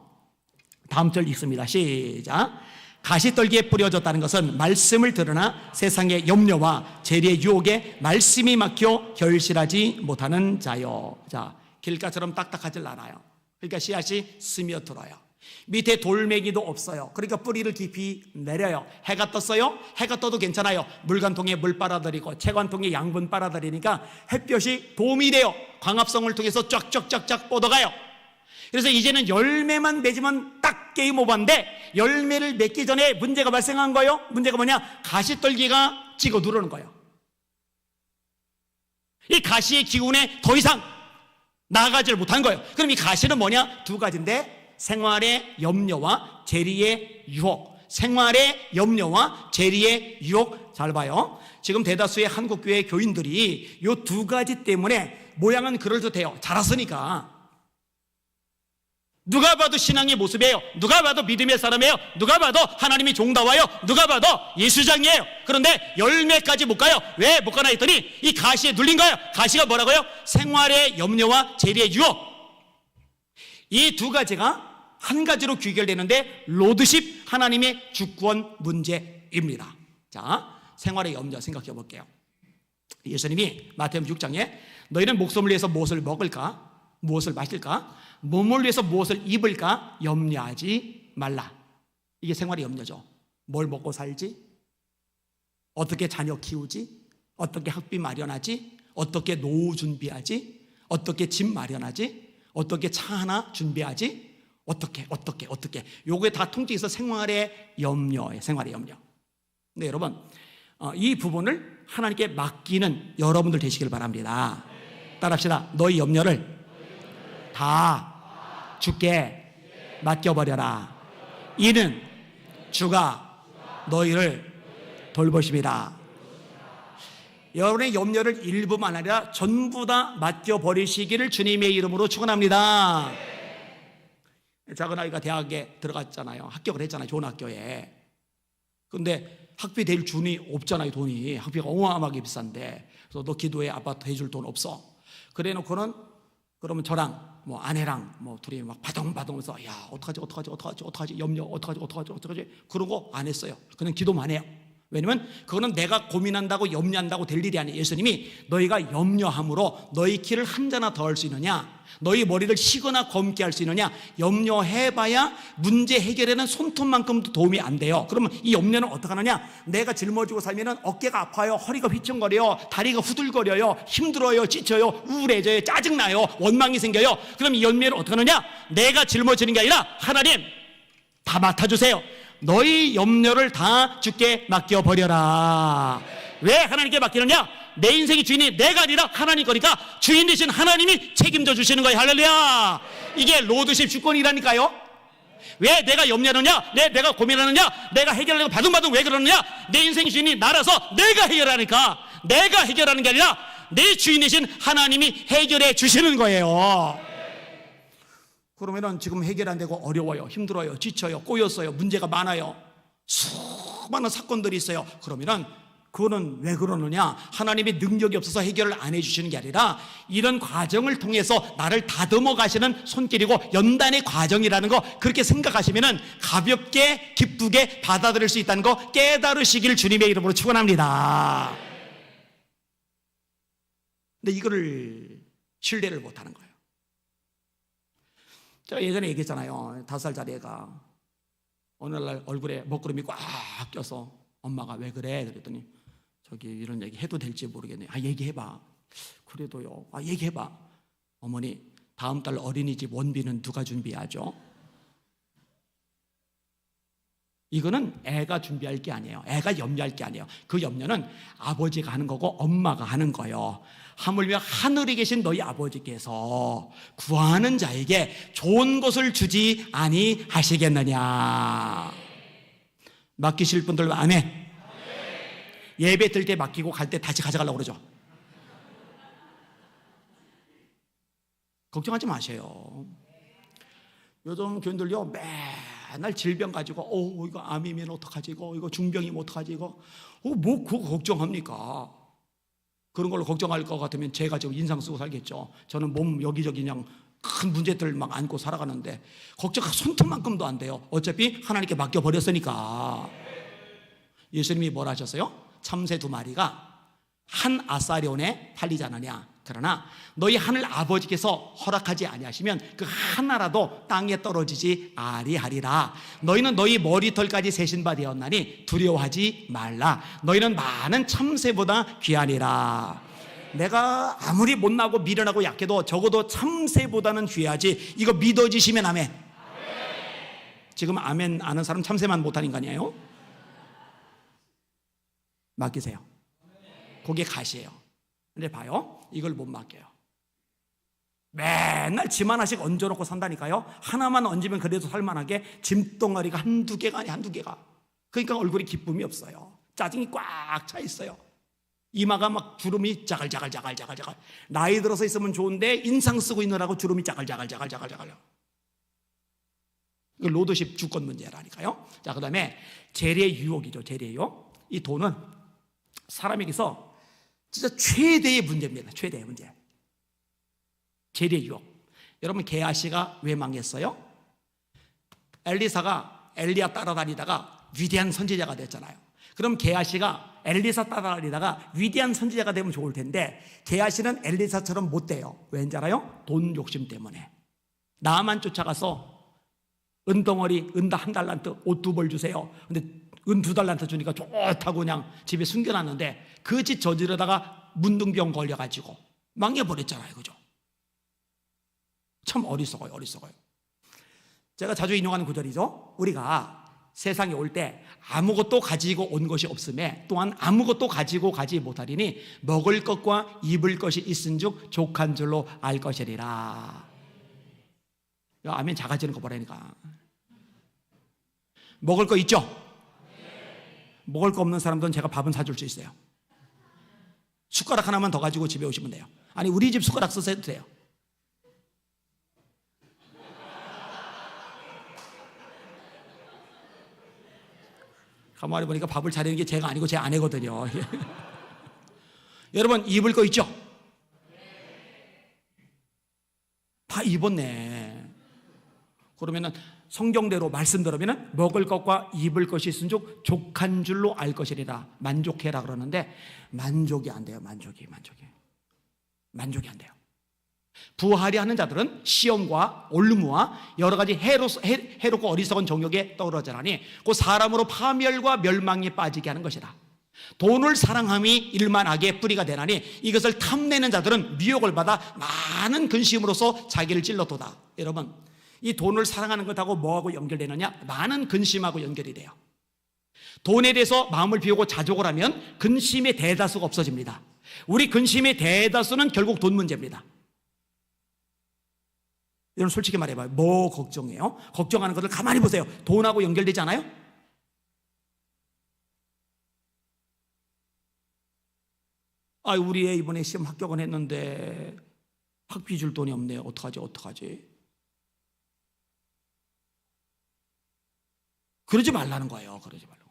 다음 절 읽습니다. 시작. 가시떨기에 뿌려졌다는 것은 말씀을 들으나 세상의 염려와 재리의 유혹에 말씀이 막혀 결실하지 못하는 자요. 자, 길가처럼 딱딱하질 않아요. 그러니까 씨앗이 스며들어요. 밑에 돌멩이도 없어요. 그러니까 뿌리를 깊이 내려요. 해가 떴어요? 해가 떠도 괜찮아요. 물관통에 물 빨아들이고 채관통에 양분 빨아들이니까 햇볕이 도움이 돼요. 광합성을 통해서 쫙쫙쫙쫙 뻗어가요. 그래서 이제는 열매만 맺으면 딱 게임 오버인데 열매를 맺기 전에 문제가 발생한 거예요. 문제가 뭐냐? 가시떨기가 찍어 누르는 거예요. 이 가시의 기운에 더 이상 나아가지를 못한 거예요. 그럼 이 가시는 뭐냐? 두 가지인데 생활의 염려와 재리의 유혹. 생활의 염려와 재리의 유혹. 잘 봐요. 지금 대다수의 한국교회 교인들이 이 두 가지 때문에 모양은 그럴듯해요. 자랐으니까. 누가 봐도 신앙의 모습이에요. 누가 봐도 믿음의 사람이에요. 누가 봐도 하나님이 종다와요. 누가 봐도 예수장이에요. 그런데 열매까지 못 가요. 왜 못 가나 했더니 이 가시에 눌린 거예요. 가시가 뭐라고요? 생활의 염려와 재리의 유혹. 이 두 가지가 한 가지로 귀결되는데 로드십, 하나님의 주권 문제입니다. 자, 생활의 염려 생각해 볼게요. 예수님이 마태복음 6장에 너희는 목숨을 위해서 무엇을 먹을까? 무엇을 마실까? 몸을 위해서 무엇을 입을까? 염려하지 말라. 이게 생활의 염려죠. 뭘 먹고 살지? 어떻게 자녀 키우지? 어떻게 학비 마련하지? 어떻게 노후 준비하지? 어떻게 집 마련하지? 어떻게 차 하나 준비하지? 어떻게 요게 다 통째에서 생활의 염려예요. 생활의 염려. 근데 여러분, 이 부분을 하나님께 맡기는 여러분들 되시길 바랍니다. 따라합시다. 너희 염려를 다 주께 맡겨버려라. 이는 주가 너희를 돌보십니다. 여러분의 염려를 일부만 아니라 전부 다 맡겨버리시기를 주님의 이름으로 축원합니다. 작은 아이가 대학에 들어갔잖아요. 합격을 했잖아요. 좋은 학교에. 근데 학비 댈 준이 없잖아요. 돈이. 학비가 어마어마하게 비싼데. 그래서 너 기도해. 아빠 해줄 돈 없어. 그래 놓고는 그러면 저랑 뭐 아내랑 뭐 둘이 막 바동바동해서 야 어떡하지 염려 어떡하지 그러고 안 했어요. 그냥 기도만 해요. 왜냐면 그거는 내가 고민한다고 염려한다고 될 일이 아니에요. 예수님이 너희가 염려함으로 너희 키를 한 자나 더 할 수 있느냐, 너희 머리를 쉬거나 검게 할 수 있느냐. 염려해봐야 문제 해결에는 손톱만큼도 도움이 안 돼요. 그러면 이 염려는 어떻게 하느냐, 내가 짊어지고 살면 어깨가 아파요, 허리가 휘청거려요, 다리가 후들거려요, 힘들어요, 지쳐요, 우울해져요, 짜증나요, 원망이 생겨요. 그럼 이 염려를 어떻게 하느냐, 내가 짊어지는 게 아니라 하나님 다 맡아주세요. 너희 염려를 다 주께 맡겨버려라. 왜 하나님께 맡기느냐? 내 인생의 주인이 내가 아니라 하나님 거니까 주인 되신 하나님이 책임져 주시는 거예요. 할렐루야. 이게 로드십 주권이라니까요. 왜 내가 염려하느냐? 내가 고민하느냐? 내가 해결하려고 바둥바둥 왜 그러느냐? 내 인생의 주인이 나라서 내가 해결하니까, 내가 해결하는 게 아니라 내 주인 되신 하나님이 해결해 주시는 거예요. 그러면은 지금 해결 안 되고 어려워요, 힘들어요, 지쳐요, 꼬였어요, 문제가 많아요, 수많은 사건들이 있어요. 그러면은 그거는 왜 그러느냐? 하나님의 능력이 없어서 해결을 안 해주시는 게 아니라 이런 과정을 통해서 나를 다듬어 가시는 손길이고 연단의 과정이라는 거, 그렇게 생각하시면은 가볍게 기쁘게 받아들일 수 있다는 거 깨달으시길 주님의 이름으로 축원합니다. 근데 이거를 신뢰를 못하는 거예요. 제가 예전에 얘기했잖아요. 5살짜리 애가 어느 날 얼굴에 먹구름이 꽉 껴서 엄마가 왜 그래? 그랬더니 저기 이런 얘기 해도 될지 모르겠네. 얘기해봐. 그래도요. 얘기해봐. 어머니, 다음 달 어린이집 원비는 누가 준비하죠? 이거는 애가 준비할 게 아니에요. 애가 염려할 게 아니에요. 그 염려는 아버지가 하는 거고 엄마가 하는 거예요. 하물며 하늘에 계신 너희 아버지께서 구하는 자에게 좋은 것을 주지 아니하시겠느냐. 맡기실 분들 아멘. 예배 들 때 맡기고 갈 때 다시 가져가려고 그러죠. 걱정하지 마세요. 요즘 교인들요 맨날 질병 가지고 이거 암이면 어떡하지, 이거 중병이면 어떡하지, 뭐 그거 걱정합니까? 그런 걸로 걱정할 것 같으면 제가 지금 인상 쓰고 살겠죠. 저는 몸 여기저기 그냥 큰 문제들 막 안고 살아가는데 걱정할 손톱만큼도 안 돼요. 어차피 하나님께 맡겨버렸으니까. 예수님이 뭐라 하셨어요? 참새 2마리가 한 아사리온에 팔리지 않느냐. 그러나 너희 하늘 아버지께서 허락하지 아니하시면 그 하나라도 땅에 떨어지지 아니하리라. 너희는 너희 머리털까지 세신 바 되었나니 두려워하지 말라. 너희는 많은 참새보다 귀하니라. 내가 아무리 못나고 미련하고 약해도 적어도 참새보다는 귀하지. 이거 믿어지시면 아멘. 지금 아멘 아는 사람 참새만 못한 인간이에요? 맡기세요. 그게 가시예요. 근데 봐요, 이걸 못 맡겨요. 맨날 짐 하나씩 얹어놓고 산다니까요. 하나만 얹으면 그래도 살만하게 짐덩어리가 한두 개가 아니 한두 개가. 그러니까 얼굴에 기쁨이 없어요. 짜증이 꽉 차 있어요. 이마가 막 주름이 자갈자갈. 나이 들어서 있으면 좋은데 인상 쓰고 있느라고 주름이 자갈자갈. 이거 로드십 주권 문제라니까요. 자, 그 다음에 재래 유혹이죠. 재래 유혹. 이 돈은 사람에게서 진짜 최대의 문제입니다. 최대의 문제. 재래 유혹. 여러분, 게하시가 왜 망했어요? 엘리사가 엘리야 따라다니다가 위대한 선지자가 됐잖아요. 그럼 게하시가 엘리사 따라다니다가 위대한 선지자가 되면 좋을 텐데 게하시는 엘리사처럼 못 돼요. 왠지 알아요? 돈 욕심 때문에. 나만 쫓아가서 은덩어리, 은다 1달란트, 옷 2벌 주세요. 근데 은 2달란트 주니까 좋다고 그냥 집에 숨겨놨는데 그 짓 저지르다가 문둥병 걸려가지고 망해버렸잖아요. 그죠? 참 어리석어요. 제가 자주 인용하는 구절이죠. 우리가 세상에 올 때 아무것도 가지고 온 것이 없음에 또한 아무것도 가지고 가지 못하리니 먹을 것과 입을 것이 있은즉 족한 줄로 알 것이리라. 아멘 작아지는 거 보라니까. 먹을 거 있죠? 먹을 거 없는 사람들은 제가 밥은 사줄 수 있어요. 숟가락 하나만 더 가지고 집에 오시면 돼요. 아니, 우리 집 숟가락 쓰셔도 돼요. 가만히 보니까 밥을 차리는 게 제가 아니고 제 아내거든요. 여러분, 입을 거 있죠? 다 입었네. 그러면은 성경대로 말씀대로면 먹을 것과 입을 것이 있은즉 족한 줄로 알 것이리라. 만족해라 그러는데 만족이 안 돼요. 만족이 안 돼요. 부하리 하는 자들은 시험과 올무와 여러 가지 해롭고 어리석은 정욕에 떠오르자라니 그 사람으로 파멸과 멸망에 빠지게 하는 것이다. 돈을 사랑함이 일만하게 뿌리가 되나니 이것을 탐내는 자들은 미혹을 받아 많은 근심으로써 자기를 찔러도다. 여러분, 이 돈을 사랑하는 것하고 뭐하고 연결되느냐? 많은 근심하고 연결이 돼요. 돈에 대해서 마음을 비우고 자족을 하면 근심의 대다수가 없어집니다. 우리 근심의 대다수는 결국 돈 문제입니다. 여러분 솔직히 말해봐요. 뭐 걱정해요? 걱정하는 것을 가만히 보세요. 돈하고 연결되지 않아요? 우리 애 이번에 시험 합격은 했는데 학비 줄 돈이 없네. 어떡하지? 그러지 말라는 거예요. 그러지 말라고.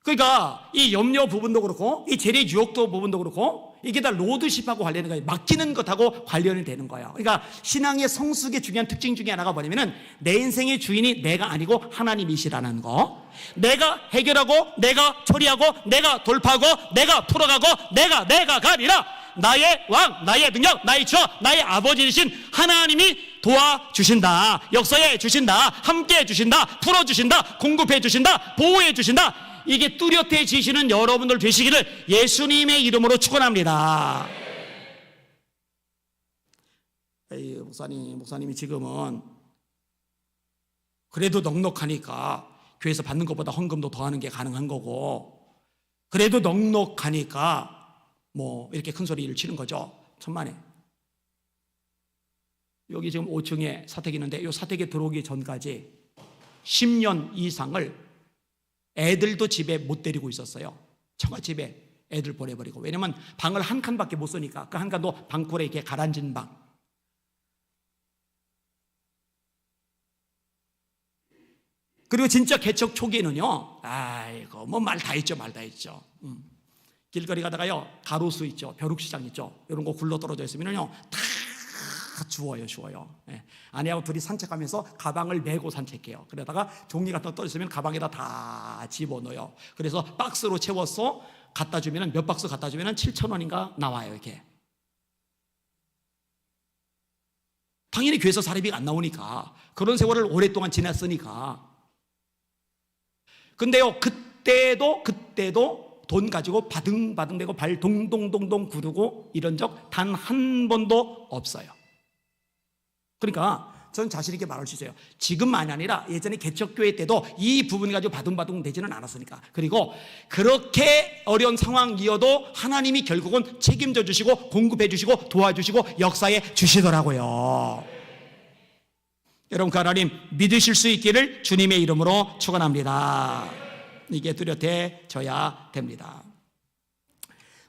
그러니까 이 염려 부분도 그렇고 이 재래 유혹도 부분도 그렇고 이게 다 로드십하고 관련된 거예요. 맡기는 것하고 관련이 되는 거예요. 그러니까 신앙의 성숙의 중요한 특징 중에 하나가 뭐냐면은 내 인생의 주인이 내가 아니고 하나님이시라는 거. 내가 해결하고 내가 처리하고 내가 돌파하고 내가 풀어가고 내가 가리라. 나의 왕, 나의 능력, 나의 주어, 나의 아버지이신 하나님이 도와주신다. 역사해 주신다. 함께해 주신다. 풀어주신다. 공급해 주신다. 보호해 주신다. 이게 뚜렷해지시는 여러분들 되시기를 예수님의 이름으로 축원합니다. 목사님이 지금은 그래도 넉넉하니까 교회에서 받는 것보다 헌금도 더 하는 게 가능한 거고, 그래도 넉넉하니까 뭐 이렇게 큰 소리를 치는 거죠. 천만에. 여기 지금 5층에 사택이 있는데 이 사택에 들어오기 전까지 10년 이상을 애들도 집에 못 데리고 있었어요. 처갓집에 애들 보내버리고. 왜냐면 방을 한 칸밖에 못 쓰니까. 그 한 칸도 방굴에 이렇게 가라앉은 방. 그리고 진짜 개척 초기에는요, 아이고 뭐 말 다 했죠. 길거리 가다가요, 가로수 있죠, 벼룩시장 있죠, 이런 거 굴러 떨어져 있으면요 다 주워요. 예. 아내하고 둘이 산책하면서 가방을 메고 산책해요. 그러다가 종이 같은 거 떨어졌으면 가방에다 다 집어넣어요. 그래서 박스로 채워서 갖다 주면은, 몇 박스 갖다 주면은 7,000원인가 나와요. 이렇게. 당연히 교회에서 사례비가 안 나오니까, 그런 세월을 오랫동안 지났으니까. 근데요, 그때도 돈 가지고 바등바등대고 발 동동동동 구르고 이런 적 단 한 번도 없어요. 그러니까 전 자신 있게 말할 수 있어요. 지금만이 아니라 예전에 개척교회 때도 이 부분 가지고 바둥바둥 되지는 않았으니까. 그리고 그렇게 어려운 상황이어도 하나님이 결국은 책임져 주시고 공급해 주시고 도와주시고 역사해 주시더라고요. 여러분, 그 하나님 믿으실 수 있기를 주님의 이름으로 축원합니다. 이게 뚜렷해져야 됩니다.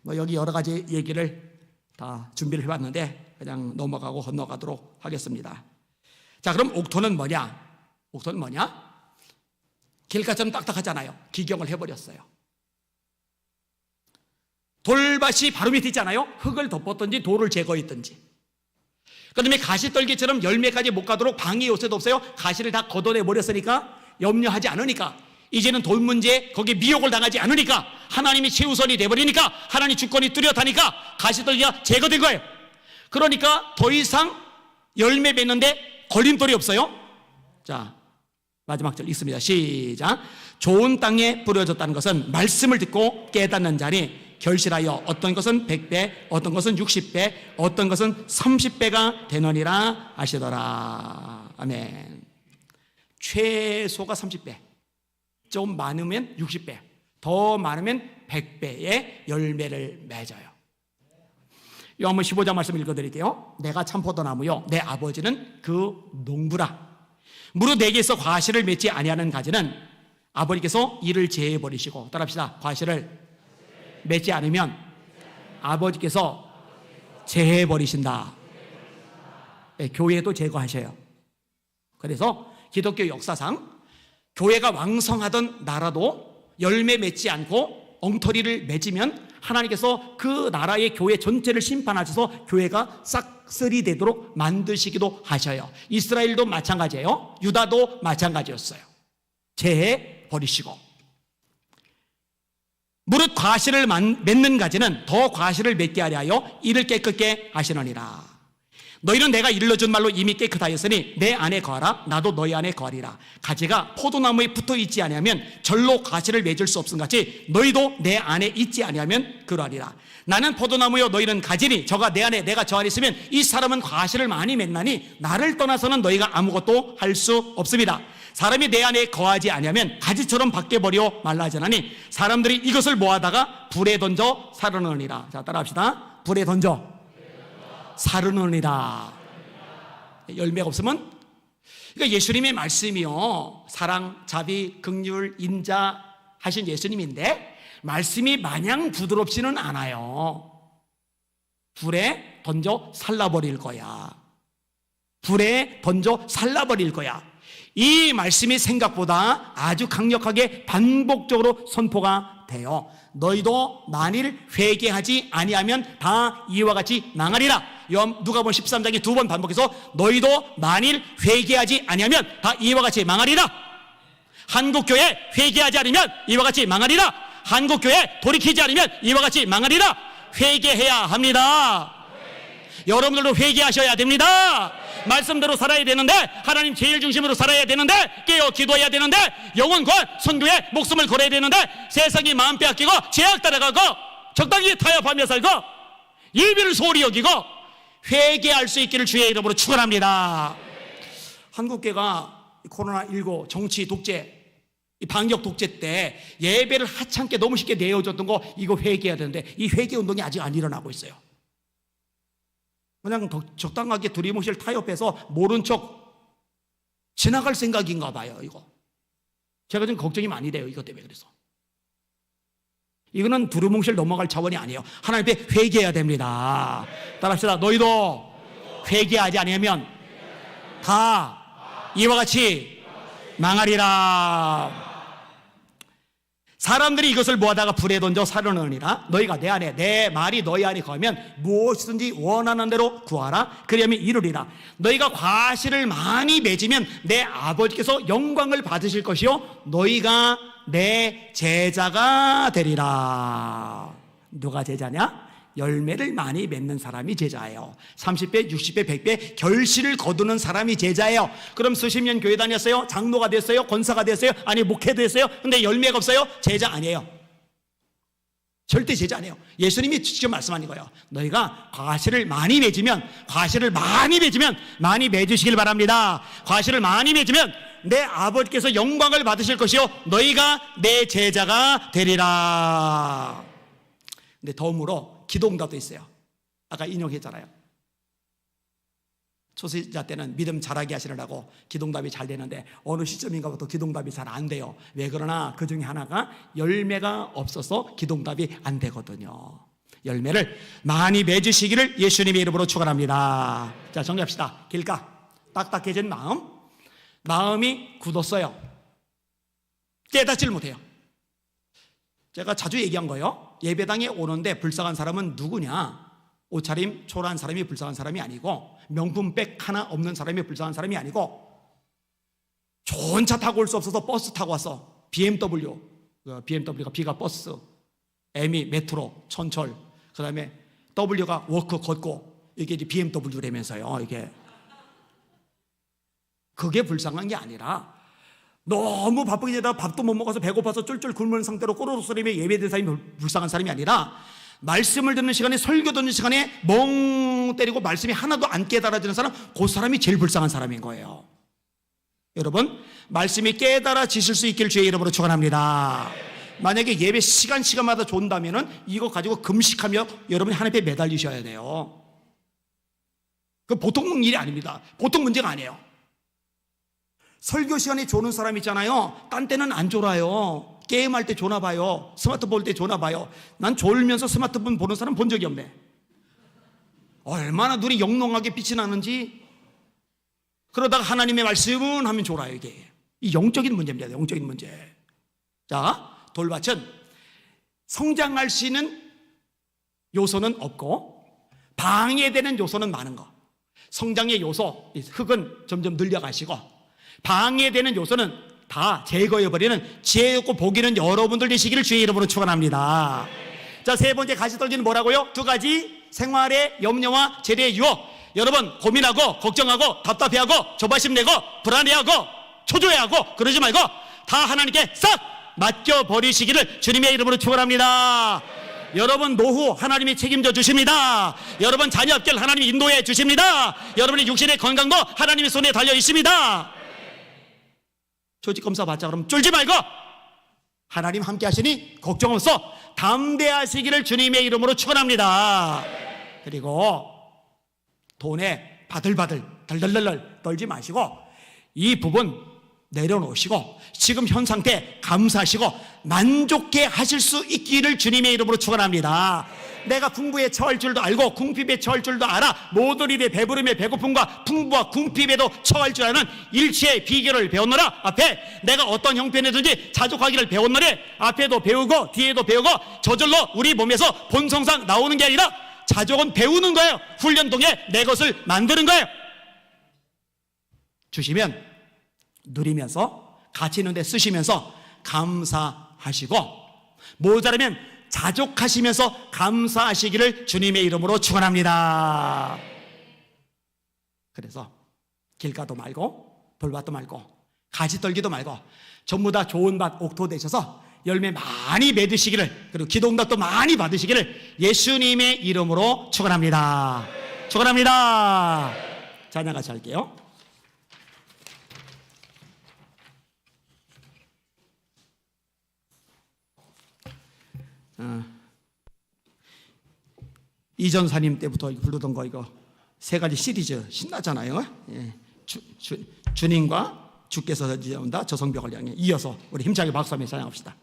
뭐 여기 여러 가지 얘기를 다 준비를 해봤는데 그냥 넘어가고 건너가도록 하겠습니다. 자, 그럼 옥토는 뭐냐? 옥토는 뭐냐? 길가처럼 딱딱하잖아요. 기경을 해버렸어요. 돌밭이 바로 밑에 있잖아요. 흙을 덮었든지 돌을 제거했든지. 그 다음에 가시떨기처럼 열매까지 못 가도록 방해 요새도 없어요. 가시를 다 걷어내버렸으니까, 염려하지 않으니까, 이제는 돌 문제에 거기에 미혹을 당하지 않으니까, 하나님이 최우선이 돼버리니까, 하나님 주권이 뚜렷하니까 가시떨기가 제거된 거예요. 그러니까 더 이상 열매 맺는데 걸림돌이 없어요. 자, 마지막 절 읽습니다. 시작. 좋은 땅에 뿌려졌다는 것은 말씀을 듣고 깨닫는 자니 결실하여 어떤 것은 100배, 어떤 것은 60배, 어떤 것은 30배가 되느니라 하시더라. 아멘. 최소가 30배, 좀 많으면 60배, 더 많으면 100배의 열매를 맺어요. 요한복음 15장 말씀 읽어드릴게요. 내가 참 포도나무요 내 아버지는 그 농부라. 무릇 내게서 과실을 맺지 아니하는 가지는 아버지께서 이를 제해버리시고, 따라합시다. 과실을 맺지 않으면 아버지께서 제해버리신다. 네, 교회도 제거하셔요. 그래서 기독교 역사상 교회가 왕성하던 나라도 열매 맺지 않고 엉터리를 맺으면 하나님께서 그 나라의 교회 전체를 심판하셔서 교회가 싹쓸이 되도록 만드시기도 하셔요. 이스라엘도 마찬가지예요. 유다도 마찬가지였어요. 제해 버리시고, 무릇 과실을 맺는 가지는 더 과실을 맺게 하려 이를 깨끗게 하시느니라. 너희는 내가 일러준 말로 이미 깨끗하였으니 내 안에 거하라. 나도 너희 안에 거하리라. 가지가 포도나무에 붙어 있지 아니하면 절로 과실을 맺을 수 없음 같이 너희도 내 안에 있지 아니하면 그러하리라. 나는 포도나무요 너희는 가지니 저가 내 안에 내가 저 안에 있으면 이 사람은 과실을 많이 맺나니 나를 떠나서는 너희가 아무것도 할 수 없습니다. 사람이 내 안에 거하지 아니하면 가지처럼 바뀌어버려 말라하자나니 사람들이 이것을 모아다가 불에 던져 사르느니라. 자, 따라합시다. 불에 던져 사르느니라. 열매가 없으면, 그러니까 예수님의 말씀이요, 사랑, 자비, 긍휼, 인자 하신 예수님인데 말씀이 마냥 부드럽지는 않아요. 불에 던져 살라버릴 거야. 불에 던져 살라버릴 거야. 이 말씀이 생각보다 아주 강력하게 반복적으로 선포가 돼요. 너희도 만일 회개하지 아니하면 다 이와 같이 망하리라. 누가복음 13장에 두 번 반복해서 너희도 만일 회개하지 아니하면 다 이와 같이 망하리라. 한국교회 회개하지 않으면 이와 같이 망하리라. 한국교회 돌이키지 않으면 이와 같이 망하리라. 회개해야 합니다. 여러분들도 회개하셔야 됩니다. 말씀대로 살아야 되는데, 하나님 제일 중심으로 살아야 되는데, 깨어 기도해야 되는데, 영혼과 선교에 목숨을 걸어야 되는데, 세상이 마음 빼앗기고 죄악 따라가고 적당히 타협하며 살고 예비를 소홀히 여기고 회개할 수 있기를 주의 이름으로 축원합니다. 한국교회가 코로나19 정치 독재, 이 방역 독재 때 예배를 하찮게 너무 쉽게 내어줬던 거, 이거 회개해야 되는데 이 회개 운동이 아직 안 일어나고 있어요. 그냥 적당하게 두리뭉실 타협해서 모른 척 지나갈 생각인가 봐요. 이거 제가 좀 걱정이 많이 돼요. 이것 때문에. 그래서 이거는 두리뭉실 넘어갈 차원이 아니에요. 하나님 앞에 회개해야 됩니다. 따라합시다. 너희도 회개하지 않으면 다 이와 같이 망하리라. 사람들이 이것을 모아다가 불에 던져 사르느니라. 너희가 내 안에, 내 말이 너희 안에 거하면 무엇이든지 원하는 대로 구하라. 그리하면 이루리라. 너희가 과실을 많이 맺으면 내 아버지께서 영광을 받으실 것이요 너희가 내 제자가 되리라. 누가 제자냐? 열매를 많이 맺는 사람이 제자예요. 30배, 60배, 100배 결실을 거두는 사람이 제자예요. 그럼 수십 년 교회 다녔어요? 장로가 됐어요? 권사가 됐어요? 아니 목회도 했어요? 근데 열매가 없어요? 제자 아니에요. 절대 제자 아니에요. 예수님이 직접 말씀하는 거예요. 너희가 과실을 많이 맺으면 많이 맺으시길 바랍니다. 과실을 많이 맺으면 내 아버지께서 영광을 받으실 것이요 너희가 내 제자가 되리라. 근데 덤으로 기도응답도 있어요. 아까 인용했잖아요. 초세자 때는 믿음 자라게 하시려고 기도응답이 잘 되는데 어느 시점인가부터 기도응답이 잘 안 돼요. 왜 그러나 그 중에 하나가 열매가 없어서 기도응답이 안 되거든요. 열매를 많이 맺으시기를 예수님의 이름으로 축원합니다. 자, 정리합시다. 길가 딱딱해진 마음이 굳었어요. 깨닫지를 못해요. 제가 자주 얘기한 거예요. 예배당에 오는데 불쌍한 사람은 누구냐? 옷차림 초라한 사람이 불쌍한 사람이 아니고, 명품백 하나 없는 사람이 불쌍한 사람이 아니고, 좋은 차 타고 올 수 없어서 버스 타고 왔어. BMW가 B가 버스, M이 메트로, 천철, 그 다음에 W가 워크 걷고, 이게 이제 BMW라면서요. 이게 그게 불쌍한 게 아니라 너무 바쁘게 되다가 밥도 못 먹어서 배고파서 쫄쫄 굶는 상태로 꼬르륵 소리며 예배드리는 사람이 불쌍한 사람이 아니라, 말씀을 듣는 시간에, 설교 듣는 시간에 멍 때리고 말씀이 하나도 안 깨달아지는 사람, 그 사람이 제일 불쌍한 사람인 거예요. 여러분, 말씀이 깨달아지실 수 있길 주의 이름으로 축원합니다. 만약에 예배 시간마다 존다면은 이거 가지고 금식하며 여러분이 하나님 앞에 매달리셔야 돼요. 그 보통 일이 아닙니다. 보통 문제가 아니에요. 설교 시간에 조는 사람 있잖아요. 딴 때는 안 졸아요. 게임할 때 조나 봐요. 스마트폰 볼 때 조나 봐요. 난 졸면서 스마트폰 보는 사람 본 적이 없네. 얼마나 눈이 영롱하게 빛이 나는지. 그러다가 하나님의 말씀은 하면 졸아요. 이게 이 영적인 문제입니다. 영적인 문제. 자, 돌밭은 성장할 수 있는 요소는 없고 방해되는 요소는 많은 거. 성장의 요소, 흙은 점점 늘려가시고, 방해되는 요소는 다 제거해버리는 지혜롭고 복 있는 여러분들 되시기를 주의 이름으로 축원합니다. 자, 세 번째 가시떨기는 뭐라고요? 두 가지 생활의 염려와 재래의 유혹. 여러분, 고민하고 걱정하고 답답해하고 조바심 내고 불안해하고 초조해하고 그러지 말고 다 하나님께 싹 맡겨버리시기를 주님의 이름으로 축원합니다. 여러분 노후 하나님이 책임져 주십니다. 여러분 자녀 앞길 하나님이 인도해 주십니다. 여러분의 육신의 건강도 하나님의 손에 달려 있습니다. 조직검사 받자 그러면 쫄지 말고 하나님 함께 하시니 걱정 없어 담대하시기를 주님의 이름으로 축원합니다. 그리고 돈에 바들바들 덜덜덜 떨지 마시고 이 부분 내려놓으시고 지금 현 상태 감사하시고 만족해 하실 수 있기를 주님의 이름으로 축원합니다. 내가 풍부에 처할 줄도 알고 궁핍에 처할 줄도 알아. 모든 일에 배부름에 배고픔과 풍부와 궁핍에도 처할 줄 아는 일체의 비결을 배웠노라. 앞에 내가 어떤 형편이든지 자족하기를 배웠노니 앞에도 배우고 뒤에도 배우고 저절로 우리 몸에서 본성상 나오는 게 아니라 자족은 배우는 거예요. 훈련 통해 내 것을 만드는 거예요. 주시면 누리면서 가치 있는 데 쓰시면서 감사하시고 모자라면 자족하시면서 감사하시기를 주님의 이름으로 축원합니다. 그래서 길가도 말고 돌밭도 말고 가지 떨기도 말고 전부 다 좋은 밭 옥토 되셔서 열매 많이 맺으시기를 그리고 기도응답도 많이 받으시기를 예수님의 이름으로 축원합니다. 축원합니다. 찬양 같이 할게요. 이전사님 때부터 부르던 거 이거 세 가지 시리즈 신나잖아요. 예. 주님과 주께서 온다 저 성벽을 향해 이어서 우리 힘차게 박수하며 찬양합시다.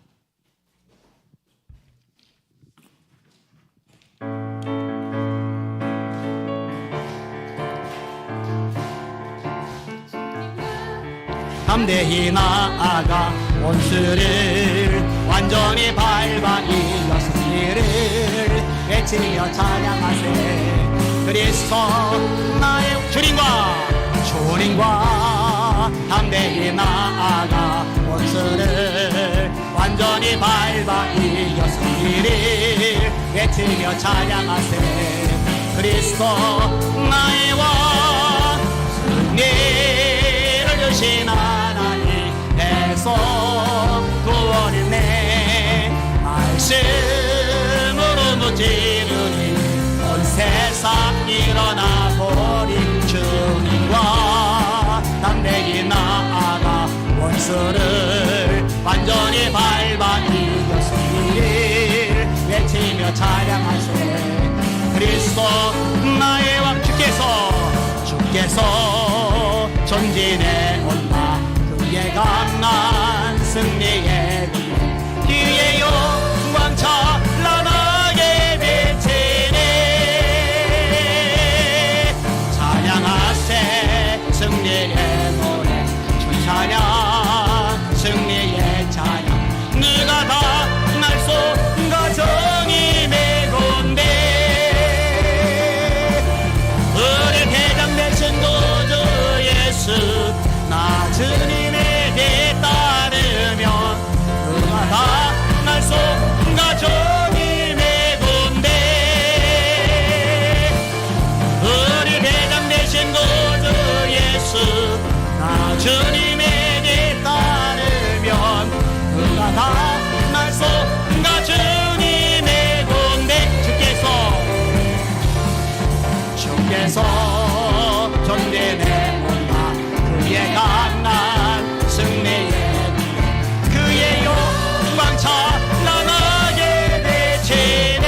담대히 나아가 원수를 완전히 밟아 이겼으리를 외치며 찬양하세. 그리스도 나의 주님과 담대히 나아가 원수를 완전히 밟아 이겼으리를 외치며 찬양하세. 그리스도 나의 왕 승리를 주신 하나님께서 구원을 내 말씀으로 무찌르니 온 세상 일어나 버린 주님과 담대히 나아가 원수를 완전히 밟아 이겼으니 외치며 찬양하세. 그리스도 나의 왕 주께서 전진해 온다. 그의 강한 승리의 그의 영광 찬란하게 비치네. 찬양하세 승리의 노래 찬양 승리의 찬양 누가 다 날 손과 정의 메곤데 우리 대장 되신 구주 예수 나 주님에게 따르면 누가 다 날 손과 정의 메곤데 우리 대장 되신 구주 예수 나 주님에게 따르면 누가 다 날 손과 주님 메곤데 주께서 전대내 온다. 그의 강한 승리의 그의 영광 찬란하게 비치네.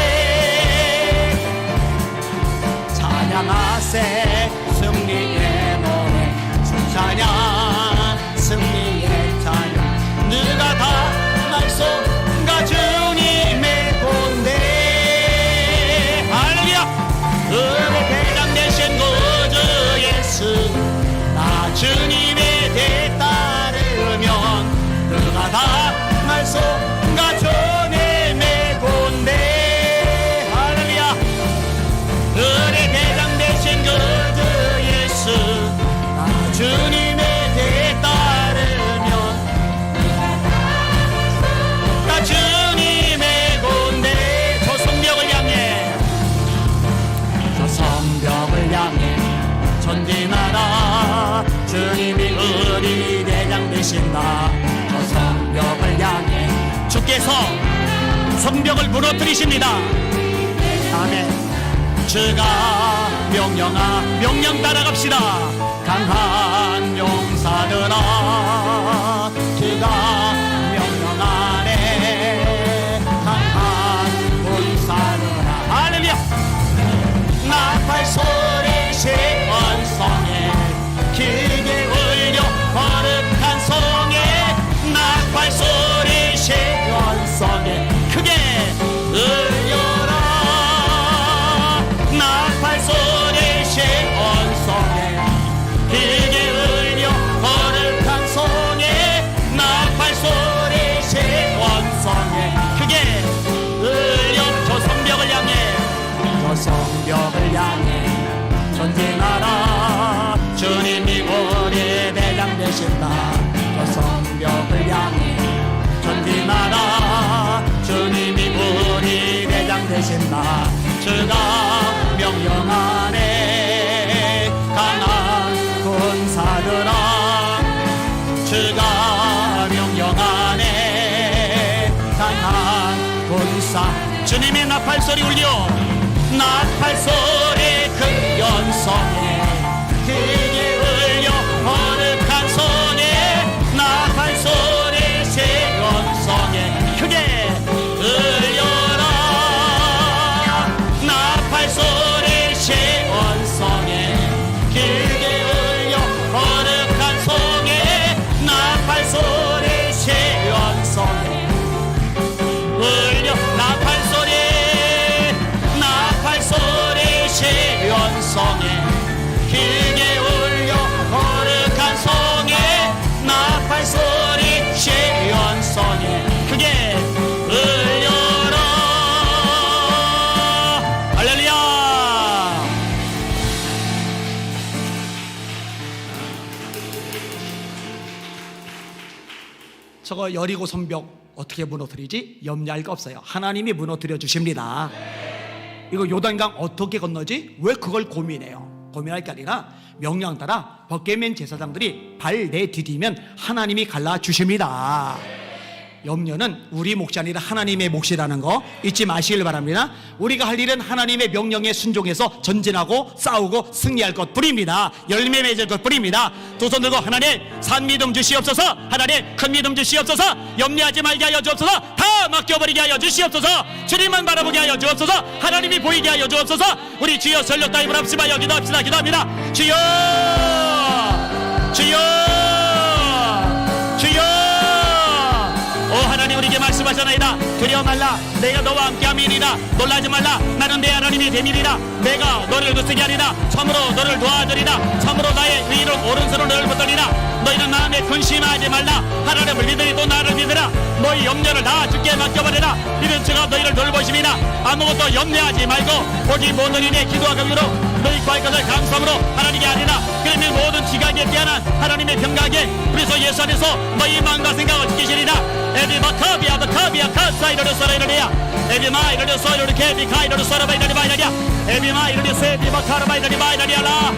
찬양하세 승리의 노래 찬양 승리의 찬양 누가 다 날 손과 주님의 본데 할렐루야. 우리 대장 되신 구주 예수 나 주님에게 따르면 누가 다 날 손과 주님 메곤데 할렐루야. 우리 대장 되신 구주 예수 나 주님에게 따르면 나 주님 메곤데 저 성벽을 향해 성벽을 향해 전진하라. 주님이 우리 대장 되신다. 저 성벽을 향해 주께서 성벽을 무너뜨리십니다. 아멘. 주가 명령 따라갑시다. 강한 용사들아 나팔 소리 시원성에 길게 울려 거룩한 성에 나팔 소리 시원성에 크게 울려라 나팔 소리 시원성에 길게 울려 거룩한 성에 나팔 소리 시원성에 크게 울려 저 성벽을 향해 저 성벽을 향해 전진하라 주님이 우리 대장 되신다 저 성벽을 향해 전진하라 주님이 우리 대장 되신다 주가 명령하네 강한 군사들아 주가 명령하네 강한 군사 주님의 나팔소리 울려 나팔소리 큰 연성에 길게 울려 거룩한 성에 나팔소리 세연성에 크게 울려라 나팔소리 세연성에 길게 울려 거룩한 성에 나팔소리 세연성에 울려 나팔소리 세연성에 길게 울려 거룩한 성에 나팔소리 세연성에 크게 울려라 할렐루야 저거 여리고 성벽 어떻게 무너뜨리지? 염려할 거 없어요 하나님이 무너뜨려 주십니다 이거 요단강 어떻게 건너지? 왜 그걸 고민해요? 고민할 게 아니라 명령 따라 벗개맨 제사장들이 발 내디디면 하나님이 갈라주십니다 염려는 우리 몫이 아니라 하나님의 몫이라는 거 잊지 마시길 바랍니다 우리가 할 일은 하나님의 명령에 순종해서 전진하고 싸우고 승리할 것 뿐입니다 열매 맺을 것 뿐입니다 두 손 들고 하나님 산 믿음 주시옵소서 하나님 큰 믿음 주시옵소서 염려하지 말게 하여 주옵소서 다 맡겨버리게 하여 주시옵소서 주님만 바라보게 하여 주옵소서 하나님이 보이게 하여 주옵소서 우리 주여 설령 따위을 합심하여 기도합시다 기도합니다 주여 주여 주여 오 하나님 우리에게 말씀하셨나이다 두려워 말라 내가 너와 함께 함이니라 놀라지 말라 나는 내 하나님이 됨이니라 내가 너를 굳세게 하리라 참으로 너를 도와주리라 참으로 나의 의로 오른손으로 너를 붙들리라 너희는 마음에 근심하지 말라 하나님을 믿으니 또 나를 믿으라 너희 염려를 다 주께 맡겨버리라 믿은 주가 너희를 돌보심이나 아무것도 염려하지 말고 오직 모든 일에 기도와 긍휼로 너희 구할 것을 감사함으로 하나님께 아니라 그러면 모든 지각에 뛰어난 하나님의 평강에 그래서 예수 안에서 너희 마음과 생각을 지키시리라 에비마카비아 바카비아 카사이로를 써라이러리야 에비마 이러려 써이러리 케비카 이러려 써라바이러리 바이러리야 에비마 이러려 세비마카라바이러리 바이러리야라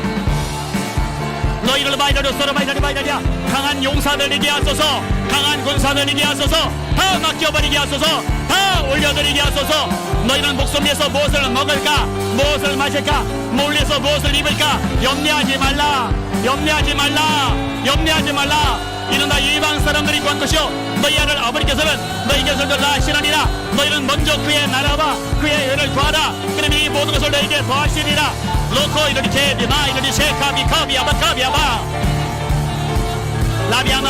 너희를 바이러리 써라바이러리 바이러리야 강한 용사들에게 하소서 강한 군사들에게 하소서 다 맡겨버리게 하소서 다 올려드리게 하소서 너희는 목숨 위해서 무엇을 먹을까 무엇을 마실까 몰래서 무엇을 입을까 염려하지 말라 염려하지 말라 염려하지 말라 이는 다 이방 사람들이 구한 것이요 너희 하늘 아버지께서는 너희 것을 다 하시느니라 너희는 먼저 그의 나라와 그의 의를 구하라 그러면 이 모든 것을 너희에게 더하시리라 로코 이르리케 비마 이르리 셰카비 카비 아바카비아바 라비아마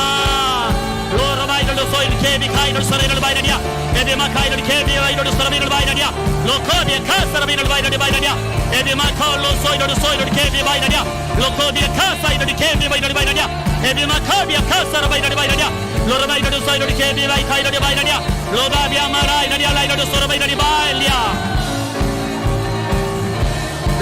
로로마 이르르 소이르케 비카 이르르 소이르르 바이라니아 에비마 카이르리 케비와 이르르 소라비르 바이라니아 로코비에 카사라비르 바이라니 바이라니아 에비마 카올로 소이르르 소이르르 케비 바이라니아 로코비에 카사 이르리 케비 바이라니 바이라니아 에비마 카비아 카사라 바이라니 바이라니아 로로마 이르르 소이르르 케비 바이 카이르리 바이라니아 로바비아 마라 이르리 알라 이르르 소라 바이라니 바일리아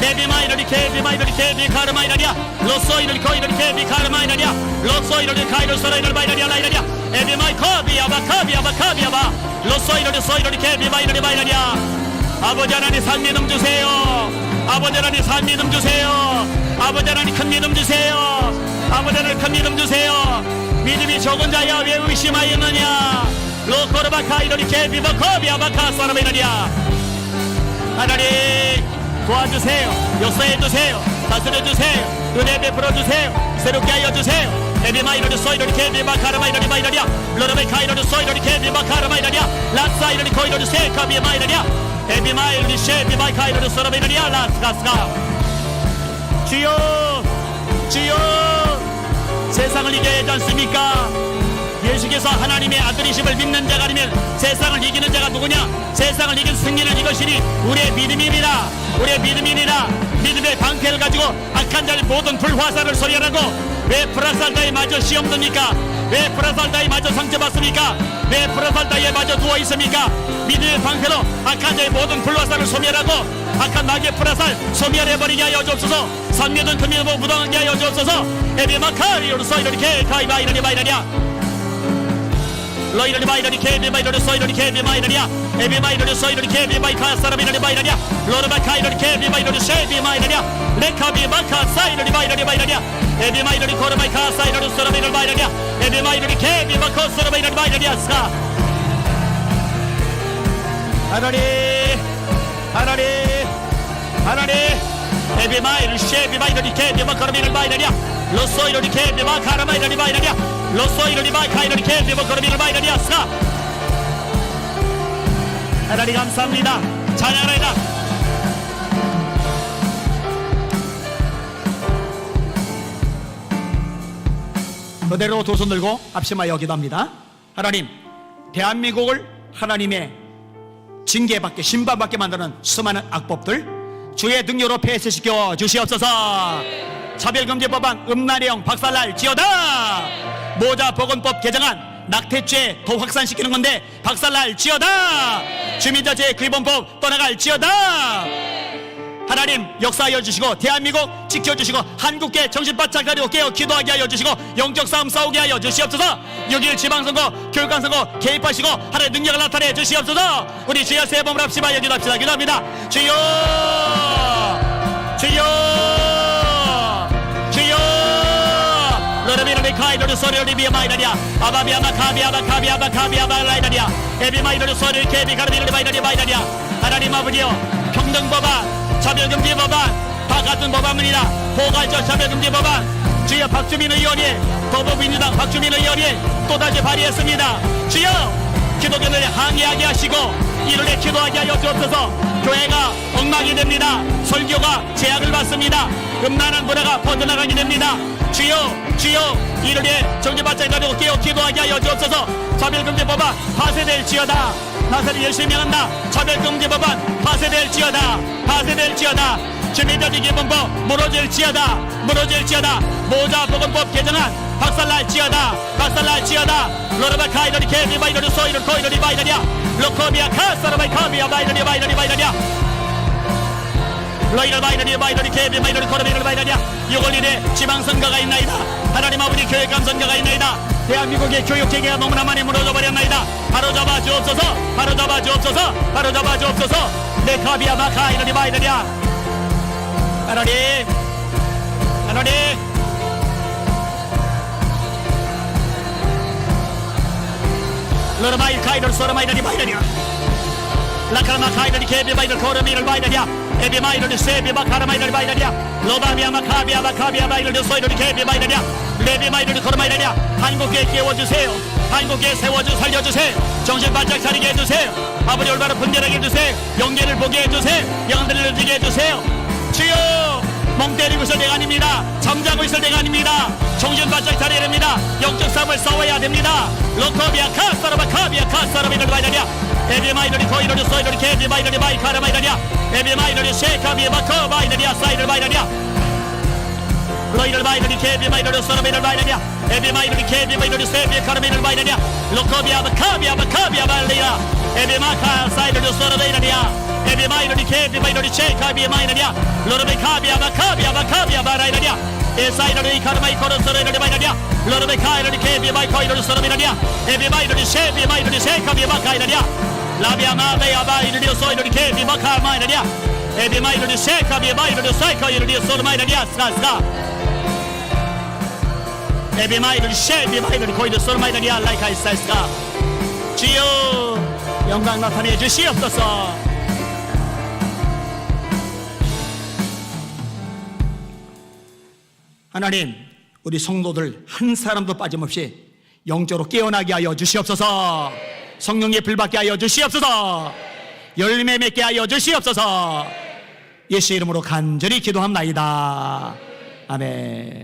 레비마 이르리 케비 마이르리 케비 카르마 이르리아 로소 이르리 코 이르리 케비 카르마 이르리아 로소 이르리 카이르 소라 이르리 바이라니 알라 이르리아 에비마이 카비아 바카비아 바카비아 바 로소 이르리 소 이르리 케비 마이르리 바이라니아 아버지 하나님 산 믿음 주세요 아버지 하나님 산 믿음 주세요 아버지 하나님 큰 믿음 주세요 아버지 하나님 큰 믿음 주세요 믿음이 적은 자야 왜 의심하였느냐 로코르바카 이르리 케비 바카비아 바카 사람 이르리아 하나님 도와주세요 역사해주세요 다스려주세요 은혜 베풀어주세요 새롭게 하여주세요 에비마 이러리 소이러리 케비마 카르마 이러리 마이러리야 로르베 카이러리 소이러리 케비마 카르마 이러리야 라사 이러리 코이러리 세카비마 이러리야 에비마 이러리 셰비마 카이러리 소라베 이러리야 라스가스가 주여 주여 세상을 이겨야 하지 않습니까? 예수께서 하나님의 아들이심을 믿는 자가 아니면 세상을 이기는 자가 누구냐? 세상을 이긴 승리는 이것이니 우리의 믿음입니다. 우리의 믿음입니다. 믿음의 방패를 가지고 악한 자의 모든 불화살을 소멸하고 왜 브라살다에 마저 시험 듭니까? 왜 브라살다에 마저 상처받습니까? 왜 브라살다에 마저 누워있습니까? 믿음의 방패로 악한 자의 모든 불화살을 소멸하고 악한 마귀의 불화살 소멸해버리게 하여 주옵소서. 선녀든 금이고 무당하게 하여 주옵소서. 에비마카리오로서 이렇게 가이바이라니 바이라냐 로이러니 바이러니 케비마이러니 소이러니 케비마이러니야 에비마이러니 소이러니 케비마이카 사람이러니 바이러니야 로르바카이러니 케비마이러니 쉐비마이러니야 레카비마카 사이러니 바이러니 바이러니야 에비마이러니 코르마이카 사이러니 소라미러니 바이러니야 에비마이러니 케비마코 소라미러니 바이러니야 사 하나님 하나님 하나님 에비마이러니 쉐비마이러니 케비마코르미러니 바이러니야 로소이러니 케비마카라마이러니 바이러니야 로소이러니 마카이러니 케비마코르미러니 바이러니야 사 하나님 감사합니다. 찬양하리라. 그대로 두 손 들고 앞심하여 기도합니다. 하나님, 대한민국을 하나님의 징계받게 심판받게 만드는 수많은 악법들 주의 능력으로 폐쇄시켜 주시옵소서. 차별금지법안 음란형 박살날 지어다. 모자보건법 개정안 낙태죄 더 확산시키는 건데 박살날 지어다. 주민자재 구입원법 떠나갈 지어다. 하나님 역사하여 주시고 대한민국 지켜주시고 한국계 정신바짝 가리고 깨어 기도하게 하여 주시고 영적 싸움 싸우게 하여 주시옵소서. 6.1 지방선거 교육관선거 개입하시고 하나님의 능력을 나타내 주시옵소서. 우리 주여 세 번을 합심하여 기도합시다. 기도합니다. 주여 주여 주여 로르비로리 카이로리 소리오리 비아마이라리아 아바비아마 카비아바 카비아바 카비아바 라이라리아 에비마이로리 소리오리 케비 가르비로리 바이라리 바이라리아 하나님 아버지여 평등법안 차별금지 법안 다 같은 법안입니다. 포괄적 차별금지 법안 주여 박주민 의원이 더불어민주당 박주민 의원이 또다시 발의했습니다. 주여 기독교인을 항의하게 하시고 이를 기도하게 하여 주옵소서. 교회가 엉망이 됩니다. 설교가 제약을 받습니다. 음란한 문화가 퍼져나가게 됩니다. 주여 주여 이르게 정죄받자 가지고 깨어 기도하게 하여 주옵소서. 차별금지 법안 파쇄될지어다. 나사를 열심히 한다. 차별금지 법안 파쇄될지어다. 파쇄될지어다. 주민자치기본법 무너질지어다. 무너질지어다. 모자보건법 개정안 박살날지어다. 박살날지어다. 로르바 카이러리 케비 바이러리 소이러리 코이러리 바이러리야 로코비아 카사라바이 카비아 바이러리 바이러리 바이러리야 로이러 바이러리 바이러리 케비 바이러리 코르비러리 바이러리야 6월 1일 지방선거가 있나이다. 하나님 아버지 교육감 선거가 있나이다. 대한민국의 교육체계가 너무나 많이 무너져 버렸나이다. 바로잡아 주옵소서. 바로잡아 주옵소서. 바로잡아 주옵소서. 내 카비아 마카이러리 바이러리야 하나님 하나님 로르마이 카이러리 소르마이러리 바이러리야 라카라마 카이러리 케비 바이러리 코르미러리 바이러리야 에비마이러리 세비마 카라마이러리 바이러리야 로바미아마 카비아마 카비아 바이러리 소이러리 케비 바이러리야 레비마이러리 코르마이러리야 한국에 깨워주세요. 한국에 세워주 살려주세요. 정신 바짝 차리게 해주세요. 아버지 올바로 분별하게 해주세요. 영계를 보게 해주세요. 영들을 느끼게 해주세요. 주여 멍 때리고 있을 때가 아닙니다. 잠자고 있을 때가 아닙니다. 정신 바짝 차려야 됩니다. 영적 싸움을 싸워야 됩니다. 로코비아 카사라바 카비아 카사라비를 바이러리야 에비마이러리 코이러리 소이러리 케비 바이러리 바이카라 바이러리야 에비마이러리 쉐카비 마코 바이러리야 사이를 바이러리야 로이를 바이러리 케비 바이러리 소라비를 바이러리야 에비마이러리 케비 바이러리 세비 카라비를 바이러리야 로코비아 카비아 카비아 바이러리야 에비마카 사이러리 소라비러리야 에비마이러리 케비 바이러리 쉐카비 마이러리야 로르베 카비아 카비아 카비아 바이러리야 에사이러리 카르마이 코르소라비를 바이러리야 로르베 카이러리 케비 바이코이러리 소라비러리야 에비마이러리 쉐비 마이러리 쉐카비 마카이러리야 라비아 마베야 바이러리 소이러리 케비 마카마이러리야 에비마이러리 쉐카비 마이러리 사이코이러리 소라마이러리야 스나스나 에비마이러리 쉐비 마이러리 코이러리 소라마이러리야 라이카이사이스가 주여 영광 나타내 주시옵소서. 하나님 우리 성도들 한 사람도 빠짐없이 영적으로 깨어나게 하여 주시옵소서. 성령의 불받게 하여 주시옵소서. 열매 맺게 하여 주시옵소서. 예수의 이름으로 간절히 기도합나이다. 아멘.